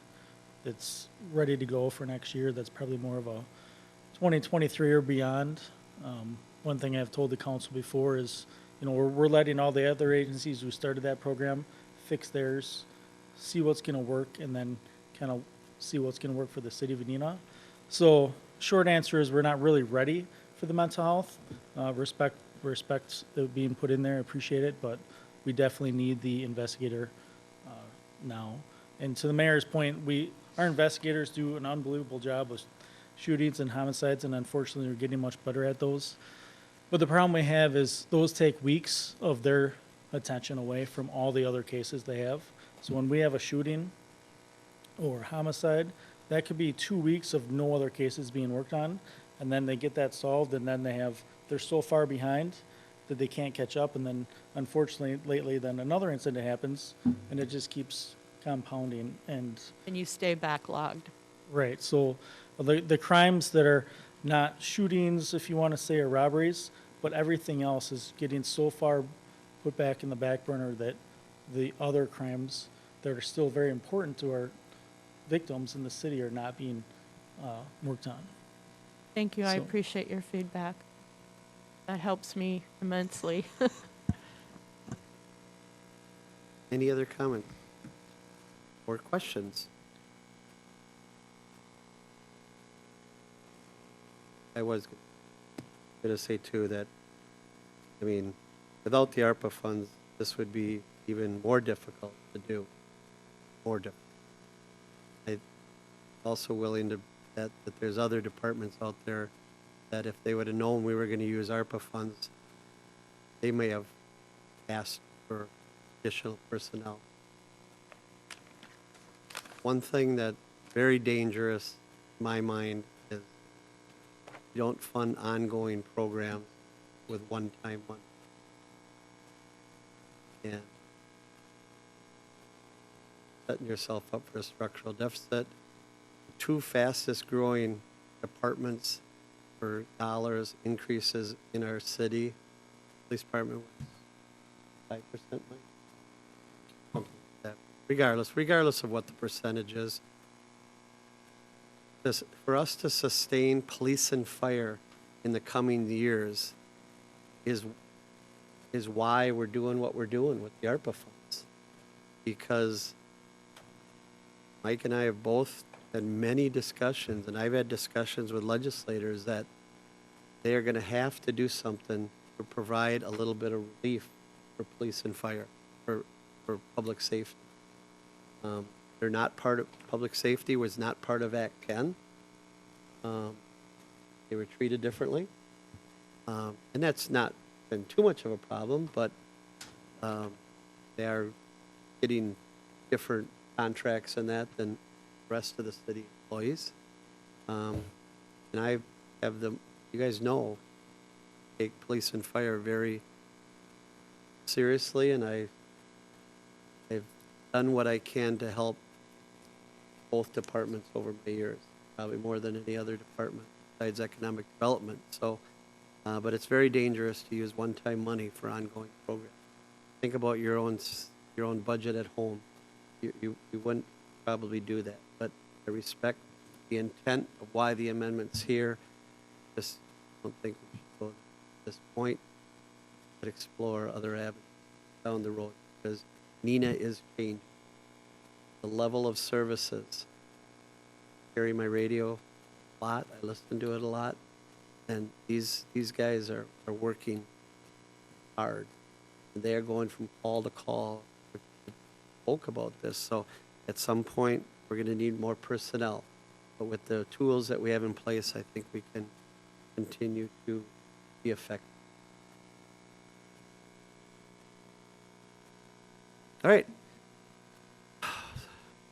that's ready to go for next year. That's probably more of a 2023 or beyond. One thing I've told the council before is, we're letting all the other agencies who started that program fix theirs, see what's going to work, and then kind of see what's going to work for the city of Neenah. So short answer is we're not really ready for the mental health. Respect it being put in there, appreciate it, but we definitely need the investigator now. And to the mayor's point, our investigators do an unbelievable job with shootings and homicides, and unfortunately we're getting much better at those. But the problem we have is those take weeks of their attention away from all the other cases they have. So when we have a shooting or homicide, that could be 2 weeks of no other cases being worked on, and then they get that solved, and then they're so far behind that they can't catch up, and then unfortunately lately then another incident happens, and it just keeps compounding. And you stay backlogged. Right, so the crimes that are not shootings, if you want to say, or robberies, but everything else is getting so far put back in the back burner that the other crimes that are still very important to our victims in the city are not being worked on. Thank you. I So- appreciate your feedback. That helps me immensely. Any other comments or questions? I was going to say too that, I mean, without the ARPA funds, this would be even more difficult to do. More difficult. I'm also willing to bet that there's other departments out there that if they would have known we were going to use ARPA funds, they may have asked for additional personnel. One thing that's very dangerous in my mind is you don't fund ongoing programs with one-time money. And setting yourself up for a structural deficit. The two fastest growing departments for dollars increases in our city, police department was 5% money. Something like that. Regardless of what the percentage is, for us to sustain police and fire in the coming years is why we're doing what we're doing with the ARPA funds. Because Mike and I have both had many discussions, and I've had discussions with legislators that they are going to have to do something to provide a little bit of relief for police and fire, for public safety. They're not part of, public safety was not part of Act 10. They were treated differently. And that's not been too much of a problem, but they are getting different contracts and that than the rest of the city employees. And I have them, you guys know, take police and fire very seriously, and I've done what I can to help both departments over my years, probably more than any other department besides economic development. So, but it's very dangerous to use one-time money for ongoing programs. Think about your own budget at home. You wouldn't probably do that, but I respect the intent of why the amendment's here. Just don't think we should go at this point, but explore other avenues down the road, because Neenah is changing. The level of services. I carry my radio a lot. I listen to it a lot, and these guys are working hard. They are going from call to call. We spoke about this, so at some point we're going to need more personnel. But with the tools that we have in place, I think we can continue to be effective. All right.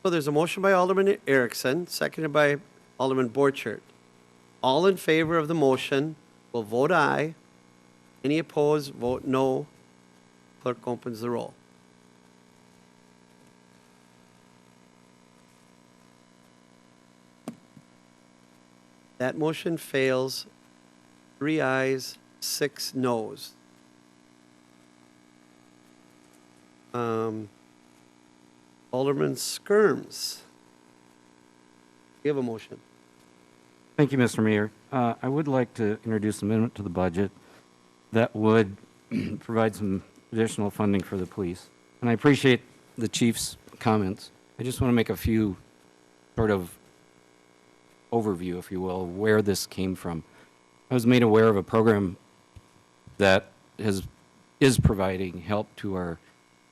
So there's a motion by Alderman Erickson, seconded by Alderman Borchert. All in favor of the motion will vote aye. Any opposed, vote no. Clerk opens the roll. That motion fails. 3 ayes, 6 noes. Alderman Skirms. You have a motion. Thank you, Mr. Mayor. I would like to introduce an amendment to the budget that would provide some additional funding for the police. And I appreciate the chief's comments. I just want to make a few sort of overview, if you will, of where this came from. I was made aware of a program that is providing help to our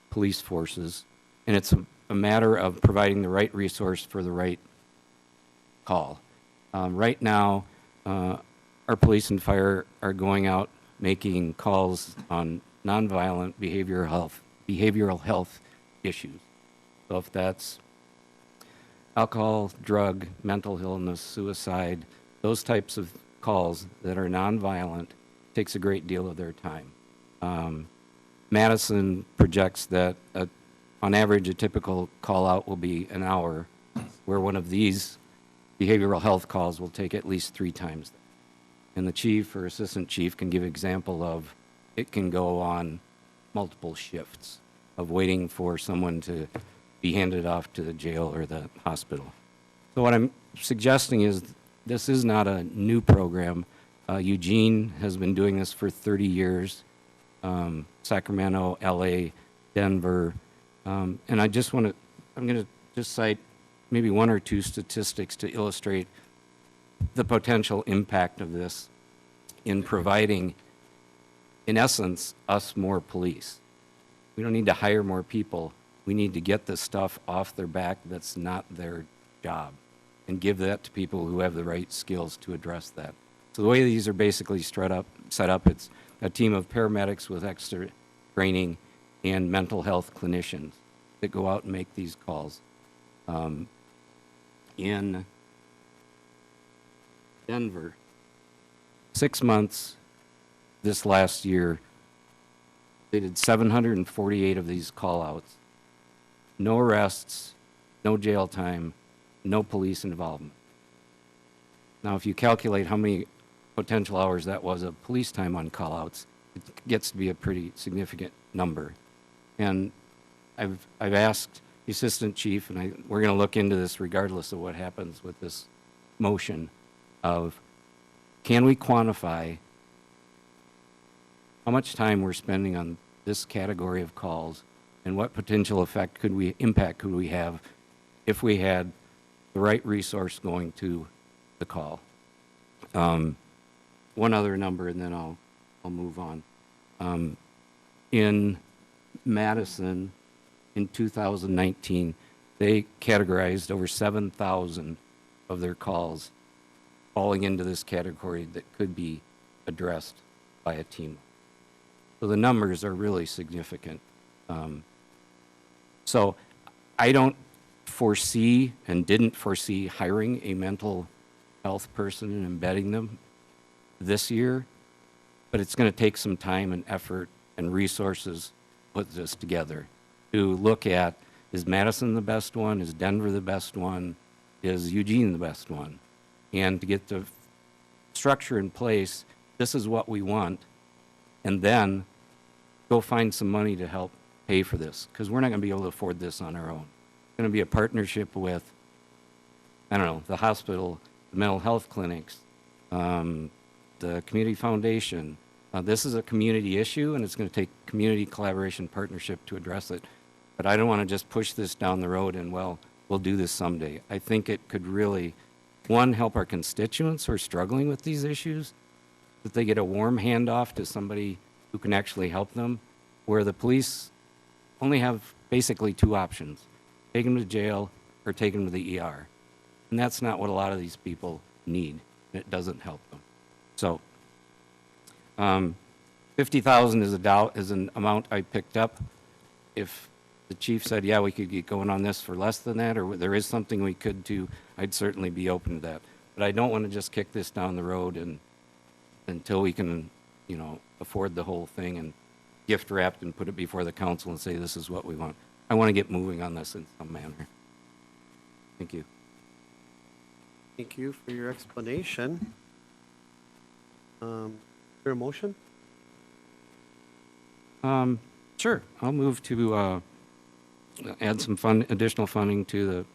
police forces, and it's a matter of providing the right resource for the right call. Right now, our police and fire are going out making calls on nonviolent behavioral health issues. So if that's alcohol, drug, mental illness, suicide, those types of calls that are nonviolent takes a great deal of their time. Madison projects that on average a typical call out will be an hour, where one of these behavioral health calls will take at least 3 times. And the chief or assistant chief can give example of it can go on multiple shifts of waiting for someone to be handed off to the jail or the hospital. So what I'm suggesting is this is not a new program. Eugene has been doing this for 30 years. Sacramento, LA, Denver. And I'm going to just cite maybe one or two statistics to illustrate the potential impact of this in providing, in essence, us more police. We don't need to hire more people. We need to get the stuff off their back that's not their job and give that to people who have the right skills to address that. So the way these are basically set up, it's a team of paramedics with extra training and mental health clinicians that go out and make these calls. In Denver, 6 months this last year, they did 748 of these call-outs. No arrests, no jail time, no police involvement. Now, if you calculate how many potential hours that was of police time on call-outs, it gets to be a pretty significant number. And I've asked the assistant chief, and we're going to look into this regardless of what happens with this motion, of can we quantify how much time we're spending on this category of calls and what potential impact could we have if we had the right resource going to the call. One other number, and then I'll move on. In Madison, in 2019, they categorized over 7,000 of their calls falling into this category that could be addressed by a team. So the numbers are really significant. So I don't foresee and didn't foresee hiring a mental health person and embedding them this year, but it's going to take some time and effort and resources to put this together to look at, is Madison the best one? Is Denver the best one? Is Eugene the best one? And to get the structure in place, this is what we want, and then go find some money to help pay for this, because we're not going to be able to afford this on our own. It's going to be a partnership with, I don't know, the hospital, the mental health clinics, the community foundation. This is a community issue, and it's going to take community collaboration partnership to address it. But I don't want to just push this down the road and, well, we'll do this someday. I think it could really, one, help our constituents who are struggling with these issues, that they get a warm handoff to somebody who can actually help them, where the police only have basically two options: take them to jail or take them to the ER. And that's not what a lot of these people need. It doesn't help them. So, 50,000 is an amount I picked up. If the chief said, yeah, we could get going on this for less than that, or there is something we could do, I'd certainly be open to that. But I don't want to just kick this down the road until we can, afford the whole thing and gift wrapped and put it before the council and say, this is what we want. I want to get moving on this in some manner. Thank you. Thank you for your explanation. Is there a motion? Sure. I'll move to add some additional funding to the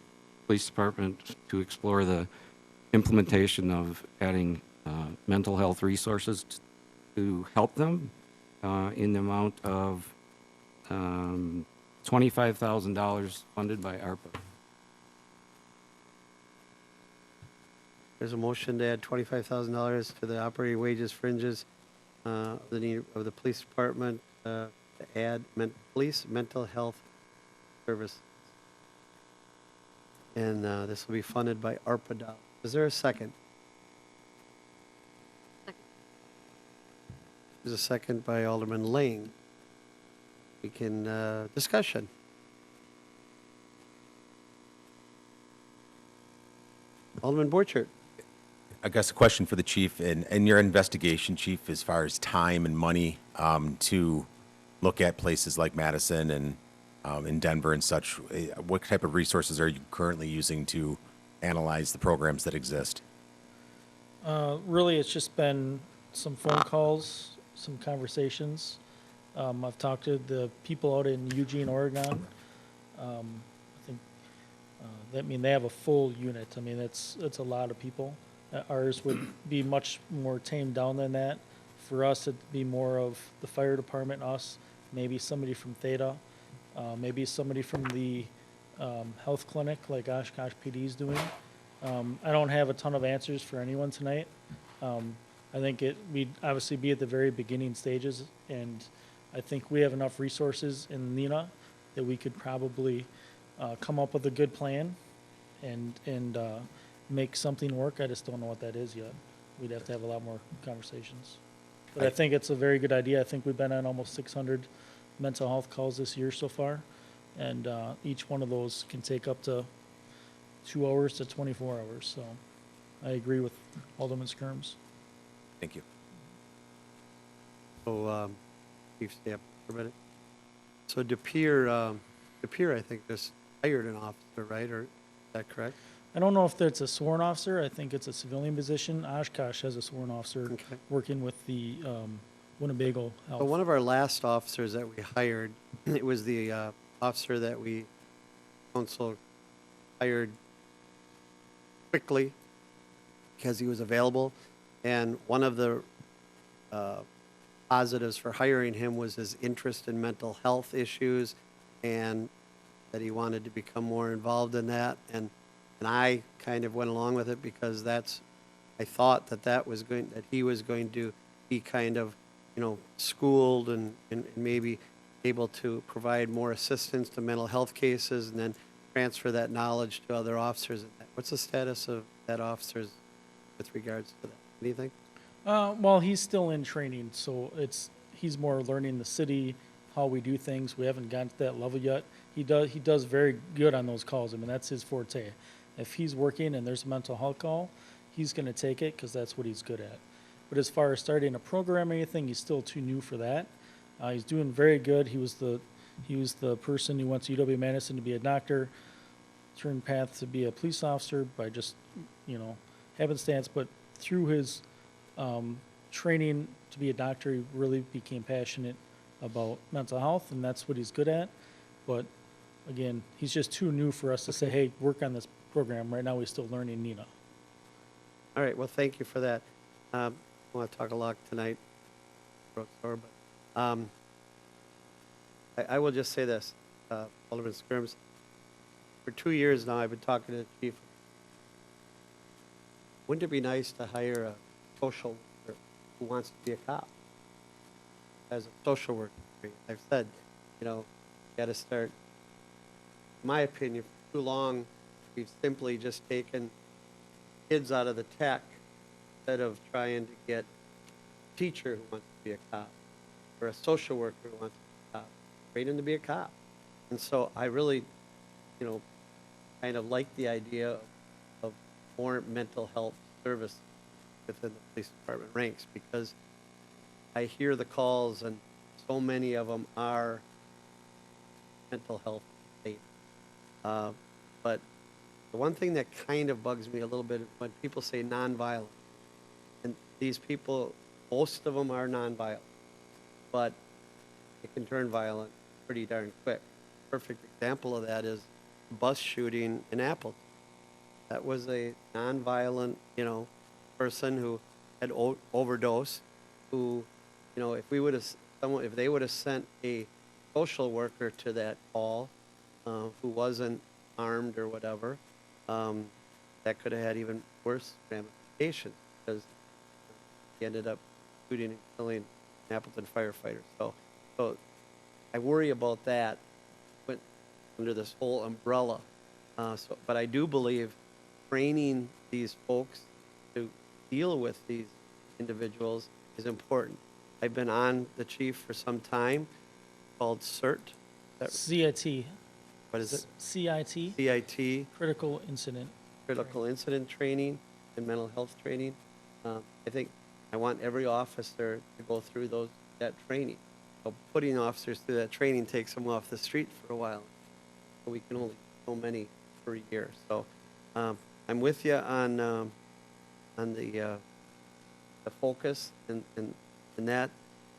police department to explore the implementation of adding mental health resources to help them in the amount of $25,000 funded by ARPA. There's a motion to add $25,000 to the operating wages fringes of the police department to add police mental health service. And this will be funded by ARPA dollars. Is there a second? There's a second by Alderman Lang. We can discussion. Alderman Borchert. I guess a question for the chief, and your investigation, chief, as far as time and money to look at places like Madison and in Denver and such. What type of resources are you currently using to analyze the programs that exist? Really, it's just been some phone calls, some conversations. I've talked to the people out in Eugene, Oregon. I think they have a full unit. I mean, it's a lot of people. Ours would be much more tamed down than that. For us, it'd be more of the fire department, us, maybe somebody from Theta, maybe somebody from the health clinic like Oshkosh PD is doing. I don't have a ton of answers for anyone tonight. I think we'd obviously be at the very beginning stages, and I think we have enough resources in Neenah that we could probably come up with a good plan and make something work. I just don't know what that is yet. We'd have to have a lot more conversations. But I think it's a very good idea. I think we've been on almost 600 mental health calls this year so far, and each one of those can take up to 2 hours to 24 hours. So I agree with Alderman Skirms. Thank you. So, Chief, stay up for a minute. So De Pere, I think, just hired an officer, right? Or is that correct? I don't know if that's a sworn officer. I think it's a civilian position. Oshkosh has a sworn officer Okay. working with the Winnebago Health. So one of our last officers that we hired, it was the officer that council hired quickly because he was available. And one of the positives for hiring him was his interest in mental health issues and that he wanted to become more involved in that. And I kind of went along with it because I thought that he was going to be kind of, schooled and maybe able to provide more assistance to mental health cases and then transfer that knowledge to other officers. What's the status of that officer with regards to that? Anything? Well, he's still in training, so he's more learning the city, how we do things. We haven't gotten to that level yet. He does very good on those calls. I mean, that's his forte. If he's working and there's a mental health call, he's going to take it because that's what he's good at. But as far as starting a program or anything, he's still too new for that. He's doing very good. He was the person who went to UW-Madison to be a doctor, turned path to be a police officer by just, happenstance. But through his training to be a doctor, he really became passionate about mental health, and that's what he's good at. But again, he's just too new for us to say, hey, work on this program. Right now, we're still learning Neenah. All right. Well, thank you for that. I want to talk a lot tonight, but I will just say this, Alderman Skirms. For 2 years now, I've been talking to the chief. Wouldn't it be nice to hire a social worker who wants to be a cop as a social worker? I've said, got to start. In my opinion, for too long, we've simply just taken kids out of the tech instead of trying to get a teacher who wants to be a cop or a social worker who wants to be a cop, train them to be a cop. And so I really, kind of like the idea of more mental health service within the police department ranks because I hear the calls and so many of them are mental health related. But the one thing that kind of bugs me a little bit is when people say nonviolent. And these people, most of them are nonviolent, but it can turn violent pretty darn quick. Perfect example of that is bus shooting in Appleton. That was a nonviolent, person who had overdosed, who, if they would have sent a social worker to that call, who wasn't armed or whatever, that could have had even worse ramifications because he ended up shooting and killing an Appleton firefighter. So I worry about that under this whole umbrella. But I do believe training these folks to deal with these individuals is important. I've been on the chief for some time, called CIRT. CIT. What is it? CIT. CIT. Critical Incident. Critical Incident Training and Mental Health Training. I think I want every officer to go through that training. So putting officers through that training takes them off the street for a while. So we can only so many per year. So I'm with you on the focus and that.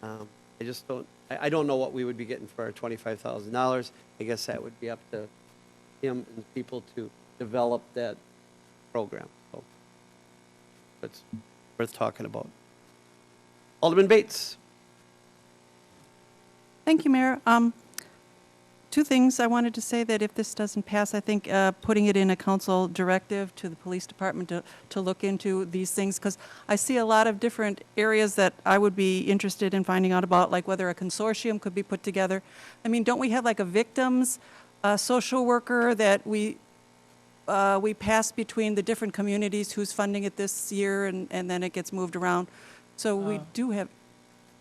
I just don't. I don't know what we would be getting for our $25,000. I guess that would be up to him and people to develop that program. So it's worth talking about. Alderman Bates. Thank you, Mayor. Two things I wanted to say, that if this doesn't pass, I think putting it in a council directive to the police department to look into these things, because I see a lot of different areas that I would be interested in finding out about, like whether a consortium could be put together. I mean, don't we have like a victims social worker that we pass between the different communities who's funding it this year, and then it gets moved around? So we do have.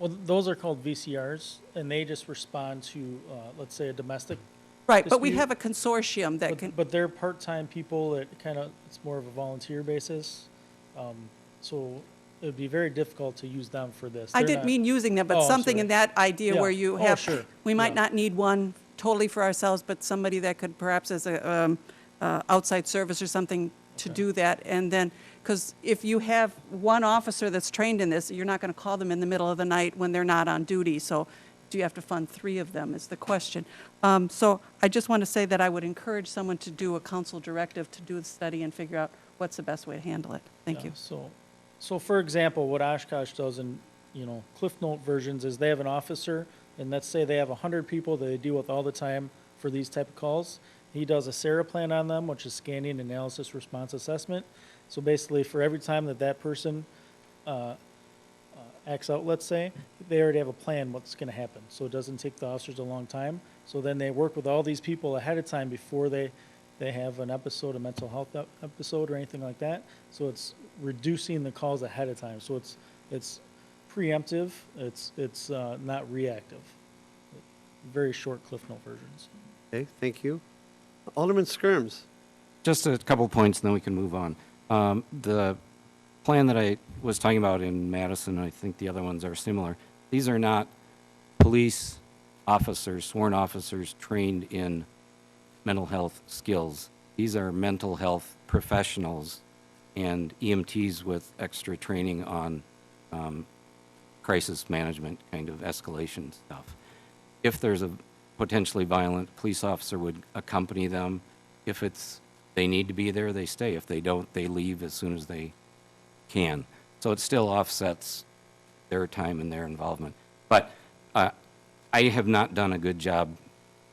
Well, those are called VCRs, and they just respond to, let's say, a domestic Right, but we dispute. have a consortium that can. But they're part-time people that it's more of a volunteer basis. So it would be very difficult to use them for this. I They're didn't not- mean using them, but Oh, I'm something sorry. in that idea Yeah. where you Oh, have, sure. we might Yeah. not need one totally for ourselves, but somebody that could perhaps as a outside service or something to do that. And then, because if you have one officer that's trained in this, you're not going to call them in the middle of the night when they're not on duty. So do you have to fund 3 of them is the question. So I just want to say that I would encourage someone to do a council directive to do the study and figure out what's the best way to handle it. Thank Yeah, you. So for example, what Oshkosh does in, Cliff Note versions is they have an officer, and let's say they have 100 people that they deal with all the time for these type of calls. He does a SARA plan on them, which is scanning, analysis, response, assessment. So basically, for every time that person acts out, let's say, they already have a plan what's going to happen. So it doesn't take the officers a long time. So then they work with all these people ahead of time before they have an episode, a mental health episode or anything like that. So it's reducing the calls ahead of time. So it's preemptive. It's not reactive. Very short Cliff Note versions. Okay, thank you. Alderman Skirms. Just a couple points, and then we can move on. The plan that I was talking about in Madison, I think the other ones are similar. These are not police officers, sworn officers trained in mental health skills. These are mental health professionals and EMTs with extra training on crisis management, kind of escalation stuff. If there's a potentially violent, police officer would accompany them. If they need to be there, they stay. If they don't, they leave as soon as they can. So it still offsets their time and their involvement. But I have not done a good job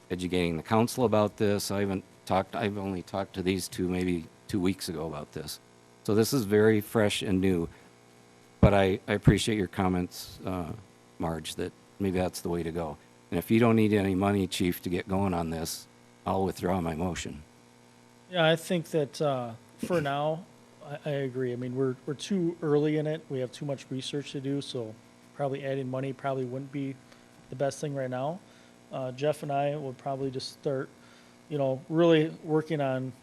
educating the council about this. I've only talked to these two maybe 2 weeks ago about this. So this is very fresh and new. But I appreciate your comments, Marge, that maybe that's the way to go. And if you don't need any money, Chief, to get going on this, I'll withdraw my motion. Yeah, I think that for now, I agree. I mean, we're too early in it. We have too much research to do, so probably adding money probably wouldn't be the best thing right now. Jeff and I would probably just start, really working on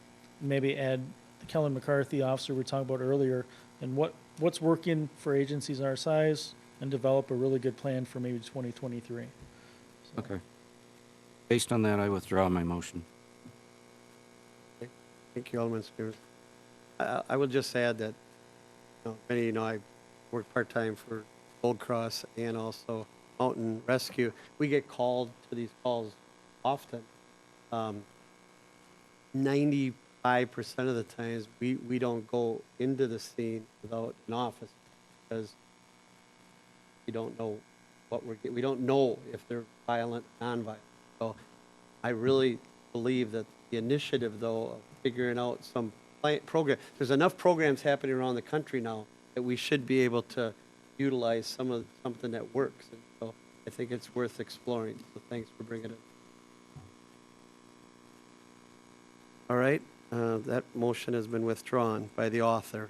maybe add the Kellen McCarthy officer we talked about earlier, and what's working for agencies our size, and develop a really good plan for maybe 2023. So. Okay. Based on that, I withdraw my motion. Thank you, Alderman Spears. I will just add that, I work part-time for Gold Cross and also Mountain Rescue. We get called to these calls often. 95% of the times, we don't go into the scene without an officer because we don't know we don't know if they're violent, non-violent. So I really believe that the initiative, though, of figuring out some program, there's enough programs happening around the country now that we should be able to utilize something that works. And so I think it's worth exploring. So thanks for bringing it. All right, that motion has been withdrawn by the author.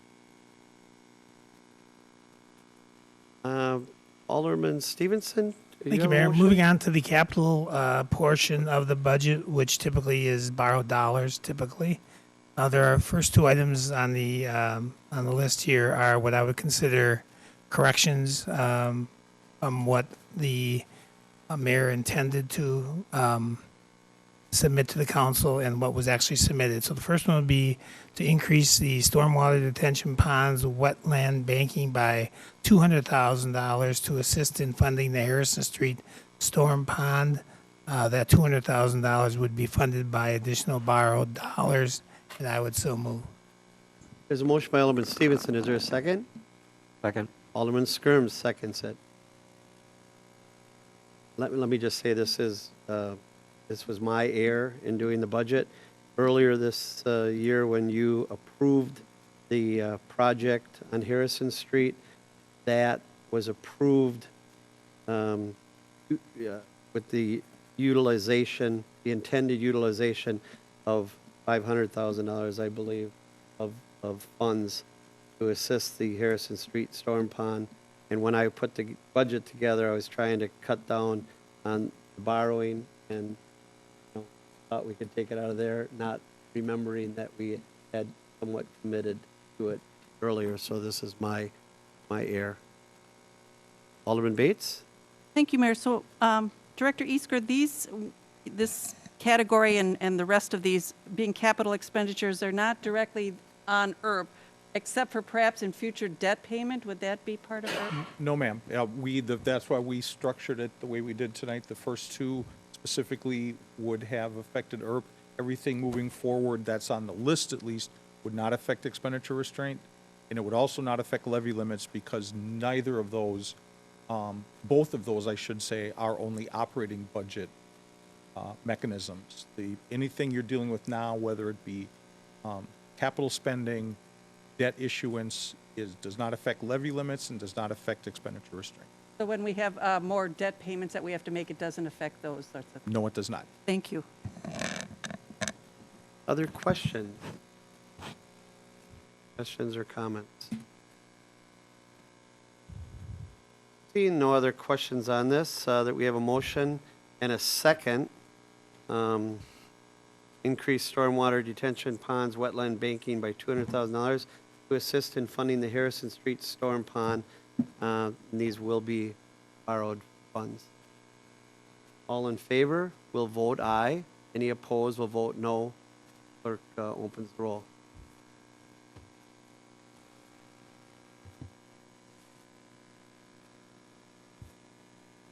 Alderman Stevenson? Thank you, Mayor. Moving on to the capital portion of the budget, which typically is borrowed dollars, typically. There are first 2 items on the list here are what I would consider corrections from what the mayor intended to submit to the council and what was actually submitted. So the first one would be to increase the stormwater detention ponds wetland banking by $200,000 to assist in funding the Harrison Street storm pond. That $200,000 would be funded by additional borrowed dollars, and I would so move. There's a motion by Alderman Stevenson. Is there a second? Second. Alderman Skirms seconds it. Let me just say this was my error in doing the budget. Earlier this year, when you approved the project on Harrison Street, that was approved with the utilization, the intended utilization of $500,000, I believe, of funds to assist the Harrison Street storm pond. And when I put the budget together, I was trying to cut down on borrowing and thought we could take it out of there, not remembering that we had somewhat committed to it earlier. So this is my error. Alderman Bates? Thank you, Mayor. So, Director Easker, this category and the rest of these being capital expenditures are not directly on ERP, except for perhaps in future debt payment. Would that be part of ERP? No, ma'am. That's why we structured it the way we did tonight. The first two specifically would have affected ERP. Everything moving forward that's on the list at least would not affect expenditure restraint, and it would also not affect levy limits because neither of those, both of those, I should say, are only operating budget mechanisms. Anything you're dealing with now, whether it be capital spending, debt issuance, does not affect levy limits and does not affect expenditure restraint. So when we have more debt payments that we have to make, it doesn't affect those sorts of things? No, it does not. Thank you. Other questions? Questions or comments? Seeing no other questions on this, that we have a motion and a second. Increase stormwater detention ponds, wetland banking by $200,000 to assist in funding the Harrison Street storm pond. And these will be borrowed funds. All in favor will vote aye. Any opposed will vote no. Clerk opens the roll.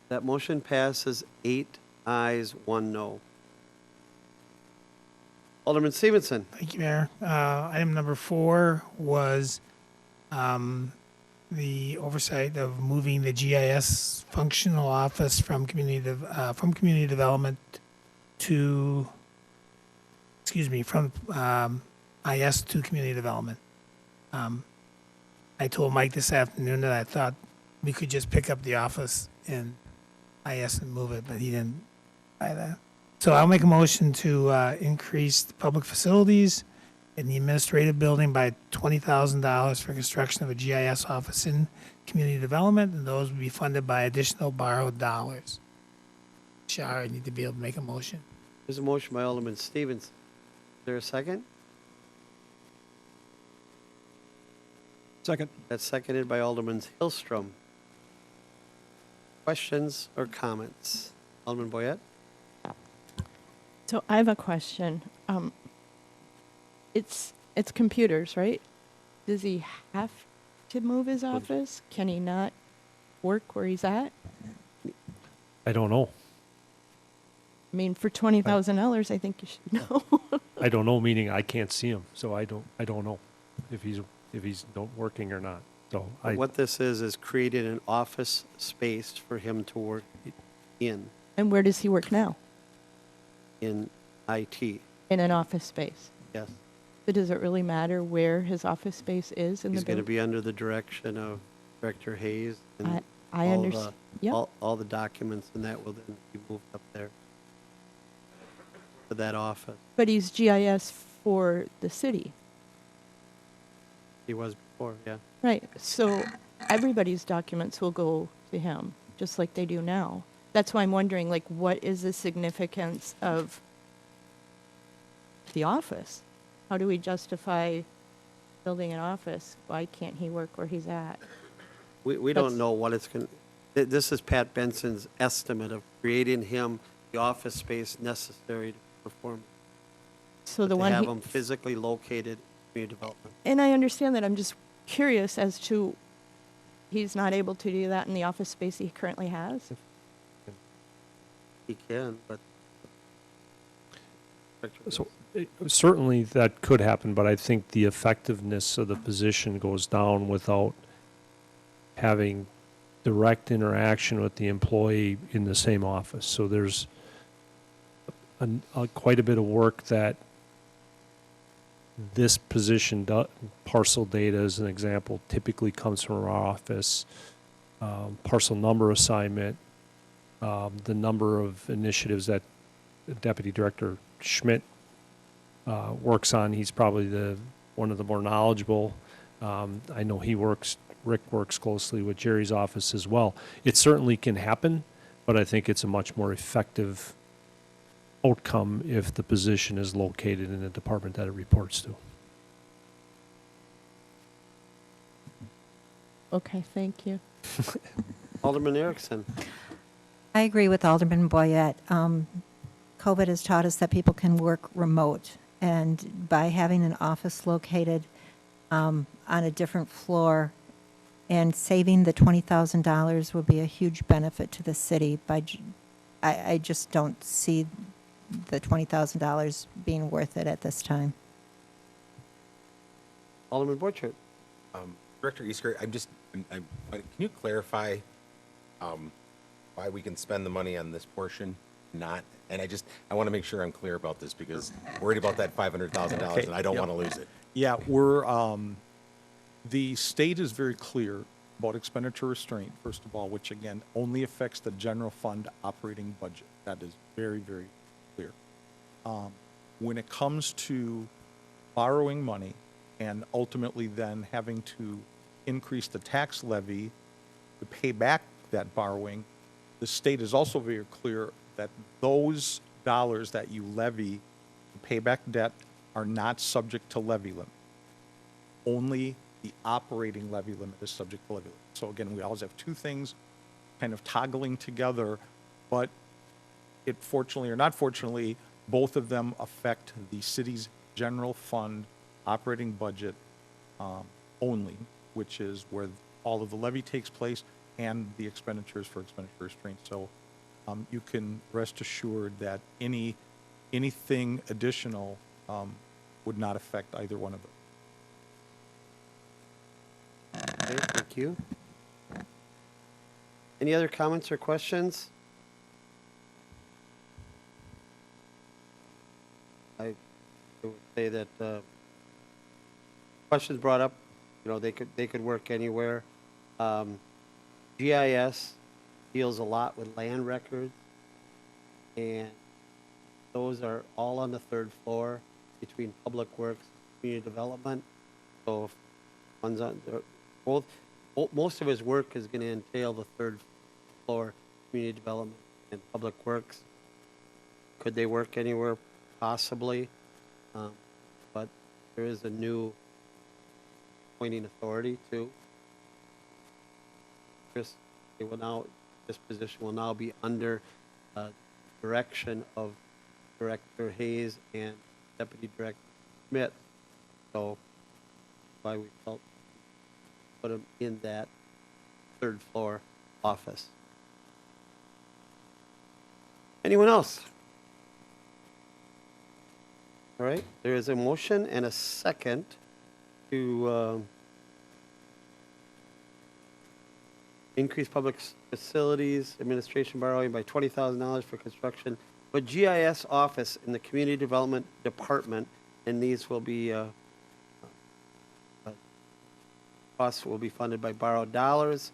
That motion passes 8 ayes, 1 no. Alderman Stevenson. Thank you, Mayor. Item number 4 was the oversight of moving the GIS functional office from community development to, from IS to community development. I told Mike this afternoon that I thought we could just pick up the office in IS and move it, but he didn't buy that. So I'll make a motion to increase the public facilities in the administrative building by $20,000 for construction of a GIS office in community development, and those will be funded by additional borrowed dollars. Shar, I need to be able to make a motion. There's a motion by Alderman Stevenson. Is there a second? Second. That's seconded by Alderman Hillstrom. Questions or comments? Alderman Boyette? So I have a question. It's computers, right? Does he have to move his office? Can he not work where he's at? I don't know. I mean, for $20,000, I think you should know. I don't know, meaning I can't see him, so I don't know if he's not working or not. So What this is creating an office space for him to work in. And where does he work now? In IT, In an office space. yes. But does it really matter where his office space is in He's the going to building? be under the direction of Director Hayes. And I all understand. Yep. all the documents and that will then be moved up there to that office. But he's GIS for the city. He was before, yeah. Right. So everybody's documents will go to him, just like they do now. That's why I'm wondering, like, what is the significance of the office? How do we justify building an office? Why can't he work where he's at? We don't know what it's going to, this is Pat Benson's estimate of creating him the office space necessary to perform. So the To one have he, him physically located in community development. and I understand that. I'm just curious as to he's not able to do that in the office space he currently has. He can, but. So certainly that could happen, but I think the effectiveness of the position goes down without having direct interaction with the employee in the same office. So there's quite a bit of work that this position, parcel data as an example, typically comes from our office. Parcel number assignment, the number of initiatives that Deputy Director Schmidt works on. He's probably one of the more knowledgeable. I know Rick works closely with Jerry's office as well. It certainly can happen, but I think it's a much more effective outcome if the position is located in the department that it reports to. Okay, thank you. Alderman Erickson. I agree with Alderman Boyette. COVID has taught us that people can work remote, and by having an office located on a different floor and saving the $20,000 will be a huge benefit to the city. I just don't see the $20,000 being worth it at this time. Alderman Borchert. Director Easker, can you clarify why we can spend the money on this portion, not? And I want to make sure I'm clear about this because I'm worried about that $500,000 and I don't want to lose it. Yeah, the state is very clear about expenditure restraint, first of all, which again only affects the general fund operating budget. That is very, very clear. When it comes to borrowing money and ultimately then having to increase the tax levy to pay back that borrowing, the state is also very clear that those dollars that you levy to pay back debt are not subject to levy limit. Only the operating levy limit is subject to levy limit. So again, we always have two things kind of toggling together, but it fortunately or not fortunately, both of them affect the city's general fund operating budget only, which is where all of the levy takes place and the expenditures for expenditure restraint. So you can rest assured that anything additional would not affect either one of them. Okay, thank you. Any other comments or questions? I would say that questions brought up, they could work anywhere. GIS deals a lot with land records, and those are all on the third floor between Public Works and Community Development. So if one's on most of his work is going to entail the third floor, Community Development and Public Works. Could they work anywhere? Possibly, but there is a new appointing authority too. This position will now be under direction of Director Hayes and Deputy Director Schmidt. So why we felt put him in that third floor office. Anyone else? All right, there is a motion and a second to increase public facilities administration borrowing by $20,000 for construction of a GIS office in the Community Development Department, and these will be costs will be funded by borrowed dollars.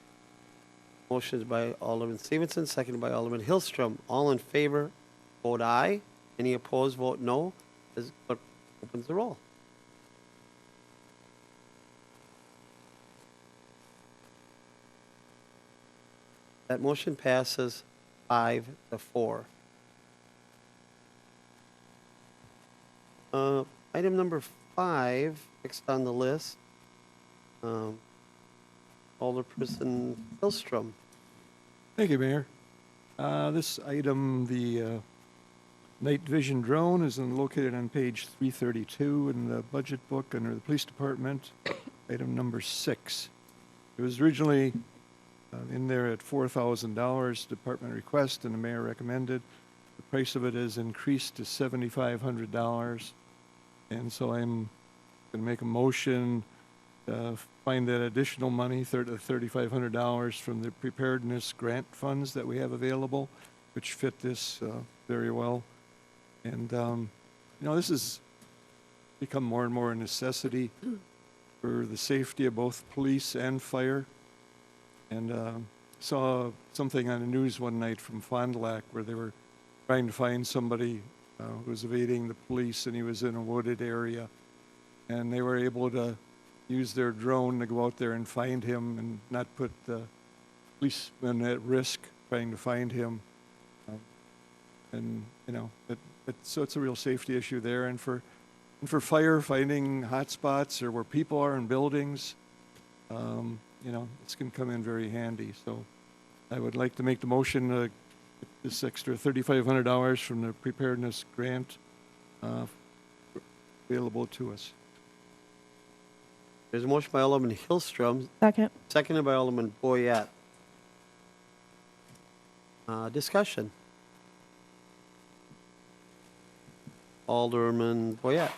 Motions by Alderman Stevenson, seconded by Alderman Hillstrom. All in favor, vote aye. Any opposed, vote no. As clerk opens the roll. That motion passes 5-4. Item number 5, next on the list. Alderperson Hillstrom. Thank you, Mayor. This item, the night vision drone, is located on page 332 in the budget book under the police department, item number 6. It was originally in there at $4,000 department request, and the mayor recommended. The price of it is increased to $7,500. And so I'm going to make a motion find that additional money, $3,500 from the preparedness grant funds that we have available, which fit this very well. And, this has become more and more a necessity for the safety of both police and fire. And saw something on the news one night from Fond du Lac where they were trying to find somebody who was evading the police, and he was in a wooded area. And they were able to use their drone to go out there and find him and not put the policemen at risk trying to find him. So it's a real safety issue there. And for fire, finding hot spots or where people are in buildings, this can come in very handy. So I would like to make the motion to get this extra $3,500 from the preparedness grant available to us. There's a motion by Alderman Hillstrom, Second. seconded by Alderman Boyette. Discussion. Alderman Boyette.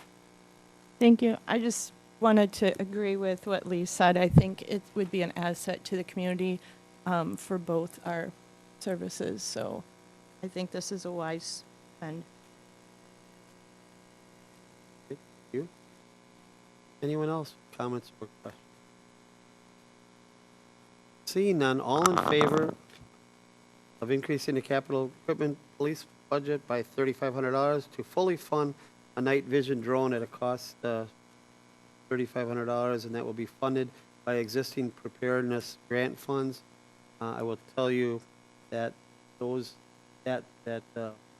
Thank you. I just wanted to agree with what Lee said. I think it would be an asset to the community for both our services. So I think this is a wise spend. Thank you. Anyone else? Comments or questions? Seeing none, all in favor of increasing the capital equipment police budget by $3,500 to fully fund a night vision drone at a cost of $3,500, and that will be funded by existing preparedness grant funds. I will tell you that that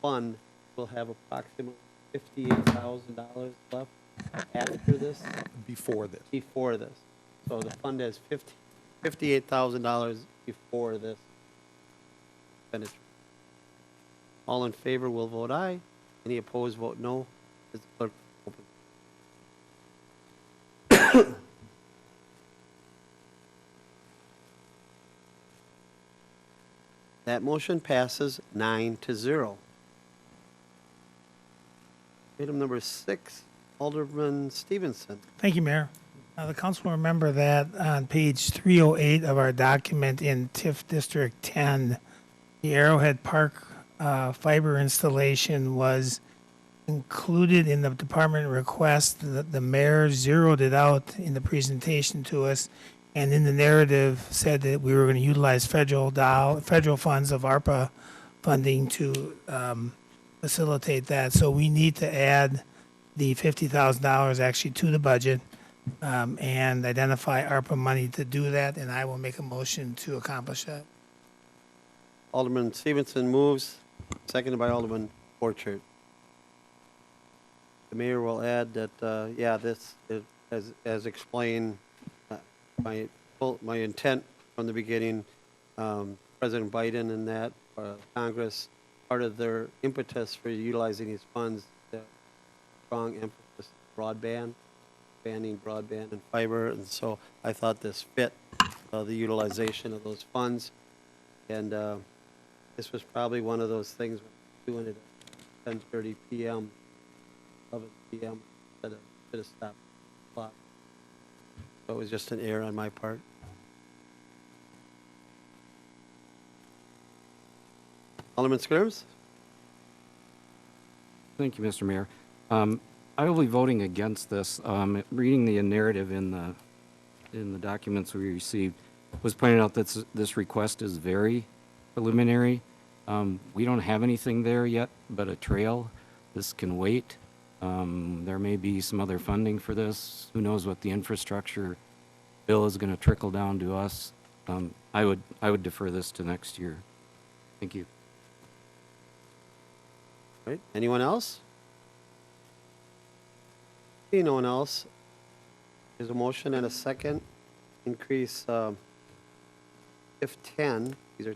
fund will have approximately $58,000 left after this. Before this. Before this. So the fund has $58,000 before this expenditure. All in favor will vote aye. Any opposed vote no. Is the clerk open? That motion passes 9-0. Item number 6, Alderman Stevenson. Thank you, Mayor. The council will remember that on page 308 of our document in TIF District 10, the Arrowhead Park fiber installation was included in the department request. The mayor zeroed it out in the presentation to us, and in the narrative said that we were going to utilize federal funds of ARPA funding to facilitate that. So we need to add the $50,000 actually to the budget and identify ARPA money to do that, and I will make a motion to accomplish that. Alderman Stevenson moves, seconded by Alderman Orchard. The mayor will add that, this is, as explained, my intent from the beginning, President Biden and that Congress, part of their impetus for utilizing these funds, the strong emphasis broadband, expanding broadband and fiber, and so I thought this fit the utilization of those funds, and this was probably one of those things doing it at 10:30 p.m., 11 p.m. instead of stopping the clock. So it was just an error on my part. Alderman Skirms? Thank you, Mr. Mayor. I will be voting against this. Reading the narrative in the documents we received was pointed out that this request is very preliminary. We don't have anything there yet but a trail. This can wait. There may be some other funding for this. Who knows what the infrastructure bill is going to trickle down to us. I would defer this to next year. Thank you. Right. Anyone else? See no one else. There's a motion and a second. Increase if 10. These are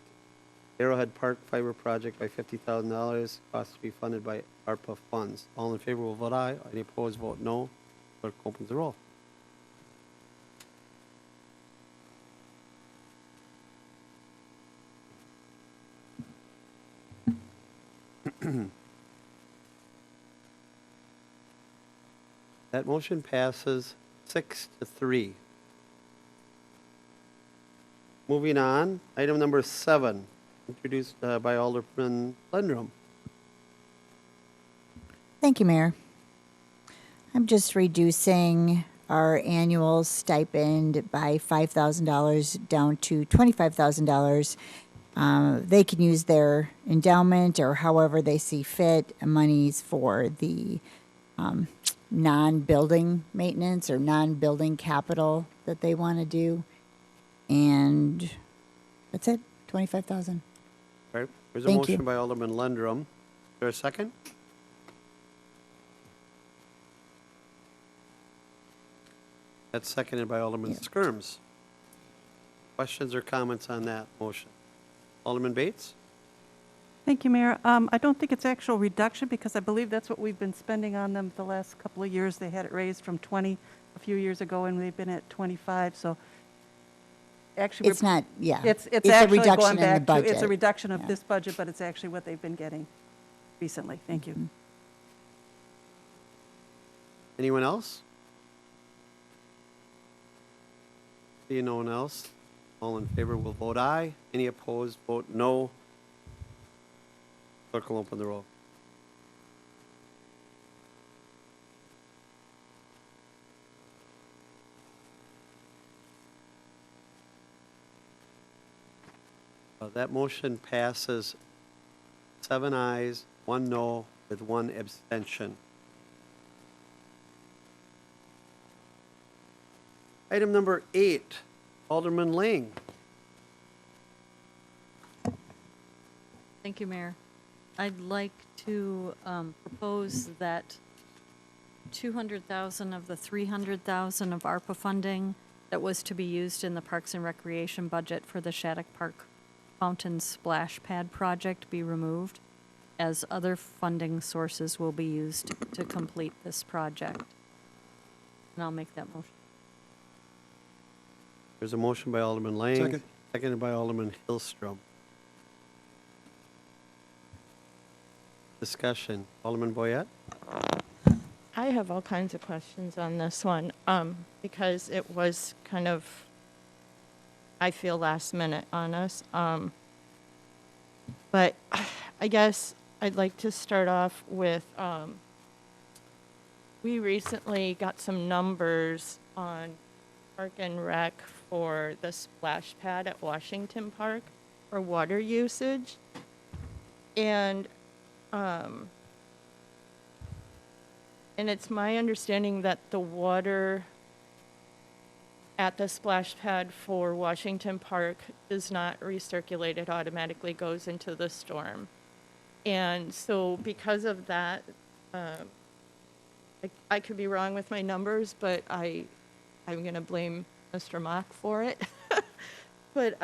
Arrowhead Park Fiber Project by $50,000. Cost to be funded by ARPA funds. All in favor will vote aye. Any opposed vote no. Clerk opens the roll. That motion passes 6-3. Moving on, item number 7, introduced by Alderman Lundrum. Thank you, Mayor. I'm just reducing our annual stipend by $5,000 down to $25,000. They can use their endowment or however they see fit, monies for the non-building maintenance or non-building capital that they want to do. And that's it, 25,000. All right, there's a Thank you. motion by Alderman Lundrum. Is there a second? That's seconded by Alderman Skirms. Questions or comments on that motion? Alderman Bates? Thank you, Mayor. I don't think it's actual reduction because I believe that's what we've been spending on them the last couple of years. They had it raised from 20 a few years ago, and they've been at 25. So actually, It's not, yeah. it's a actually reduction going in the back to, it's a budget. reduction of Yeah. this budget, but it's actually what they've been getting recently. Thank you. Anyone else? Seeing no one else, all in favor will vote aye. Any opposed, vote no. Clerk will open the roll. That motion passes 7 ayes, 1 no, with 1 abstention. Item number 8, Alderman Lang. Thank you, Mayor. I'd like to propose that 200,000 of the 300,000 of ARPA funding that was to be used in the Parks and Recreation budget for the Shattuck Park Fountain Splash Pad project be removed, as other funding sources will be used to complete this project. And I'll make that motion. There's a motion by Alderman Lang. Second. Seconded by Alderman Hillstrom. Discussion. Alderman Boyette? I have all kinds of questions on this one, because it was kind of, I feel, last minute on us. But I guess I'd like to start off with, we recently got some numbers on Park and Rec for the splash pad at Washington Park for water usage. And it's my understanding that the water at the splash pad for Washington Park does not recirculate. It automatically goes into the storm. And so because of that, I could be wrong with my numbers, but I'm going to blame Mr. Mock for it. But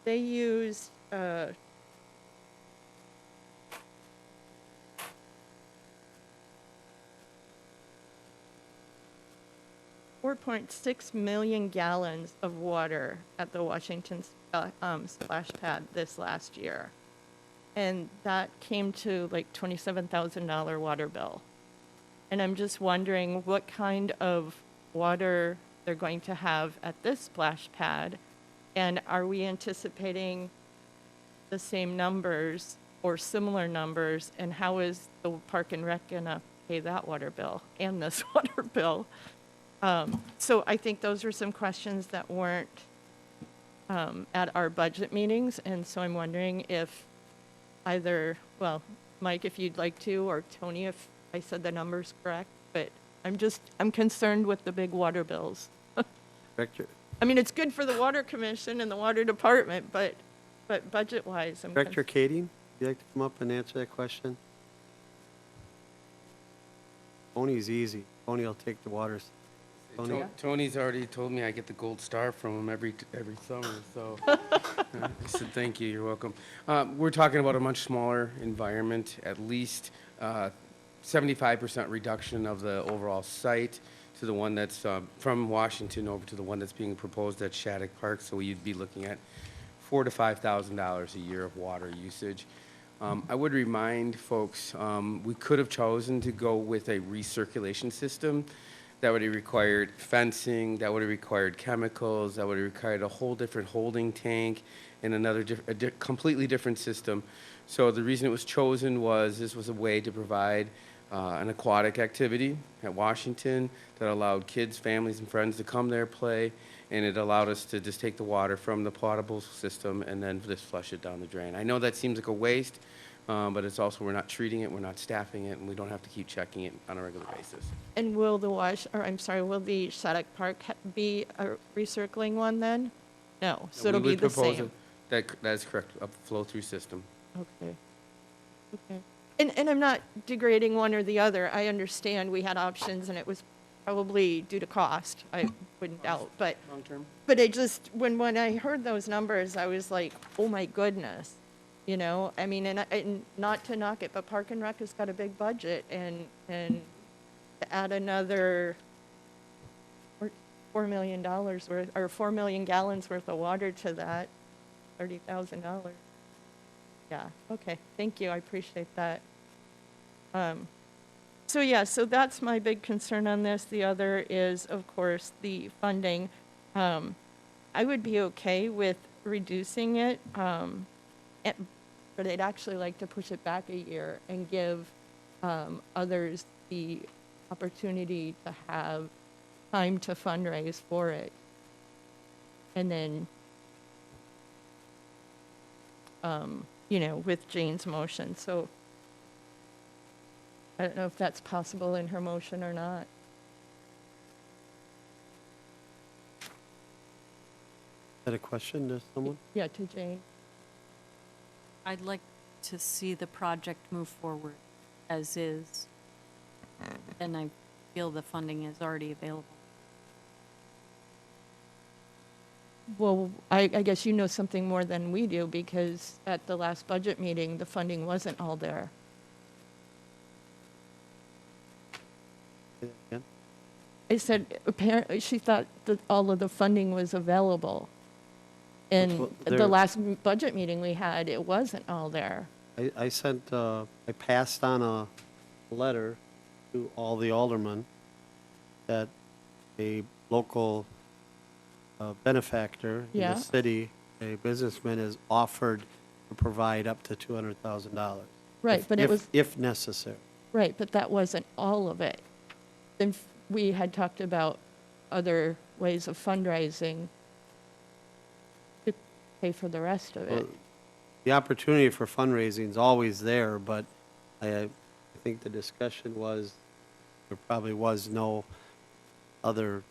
they used $4.6 million gallons of water at the Washington splash pad this last year. And that came to like $27,000 water bill. And I'm just wondering what kind of water they're going to have at this splash pad. And are we anticipating the same numbers or similar numbers? And how is the Park and Rec gonna pay that water bill and this water bill? So I think those are some questions that weren't at our budget meetings. And so I'm wondering if either, well, Mike, if you'd like to, or Tony, if I said the numbers correct, but I'm concerned with the big water bills. Director. I mean, it's good for the water commission and the water department, but budget-wise, I'm Director Kading, would you like to come up and answer that question? Tony's easy. Tony will take the waters. Tony? Tony's already told me I get the gold star from him every summer, so I said thank you, you're welcome. We're talking about a much smaller environment, at least 75% reduction of the overall site to the one that's from Washington over to the one that's being proposed at Shattuck Park, so you'd be looking at $4,000 to $5,000 a year of water usage. I would remind folks, we could have chosen to go with a recirculation system. That would have required fencing, that would have required chemicals, that would have required a whole different holding tank and another completely different system. So the reason it was chosen was this was a way to provide an aquatic activity at Washington that allowed kids, families, and friends to come there, play, and it allowed us to just take the water from the potable system and then just flush it down the drain. I know that seems like a waste, but it's also, we're not treating it, we're not staffing it, and we don't have to keep checking it on a regular basis. And will the will the Shattuck Park be a recircling one then? No, so it'll We be would the propose same. That is correct, a flow-through system. Okay. Okay. And I'm not degrading one or the other. I understand we had options and it was probably due to cost, I wouldn't doubt. But Long-term? But it just, when I heard those numbers, I was like, oh my goodness. You know, I mean, and not to knock it, but Park and Rec has got a big budget and to add another $4 million worth, or 4 million gallons worth of water to that, $30,000. Yeah, okay, thank you, I appreciate that. So yeah, so that's my big concern on this. The other is, of course, the funding. I would be okay with reducing it, but I'd actually like to push it back a year and give others the opportunity to have time to fundraise for it. And then, you know, with Jane's motion. So I don't know if that's possible in her motion or not. Is that a question to someone? Yeah, to Jane. I'd like to see the project move forward as is, and I feel the funding is already available. Well, I guess you know something more than we do, because at the last budget meeting, the funding wasn't all there. Again? I said, apparently, she thought that all of the funding was available. And Well, the there- last budget meeting we had, it wasn't all there. I passed on a letter to all the aldermen that a local benefactor in Yeah. the city, a businessman, is offered to provide up to $200,000. Right, but it was, If necessary. right, but that wasn't all of it. Then we had talked about other ways of fundraising to pay for the rest of it. Well, the opportunity for fundraising is always there, but I think the discussion was, there probably was no other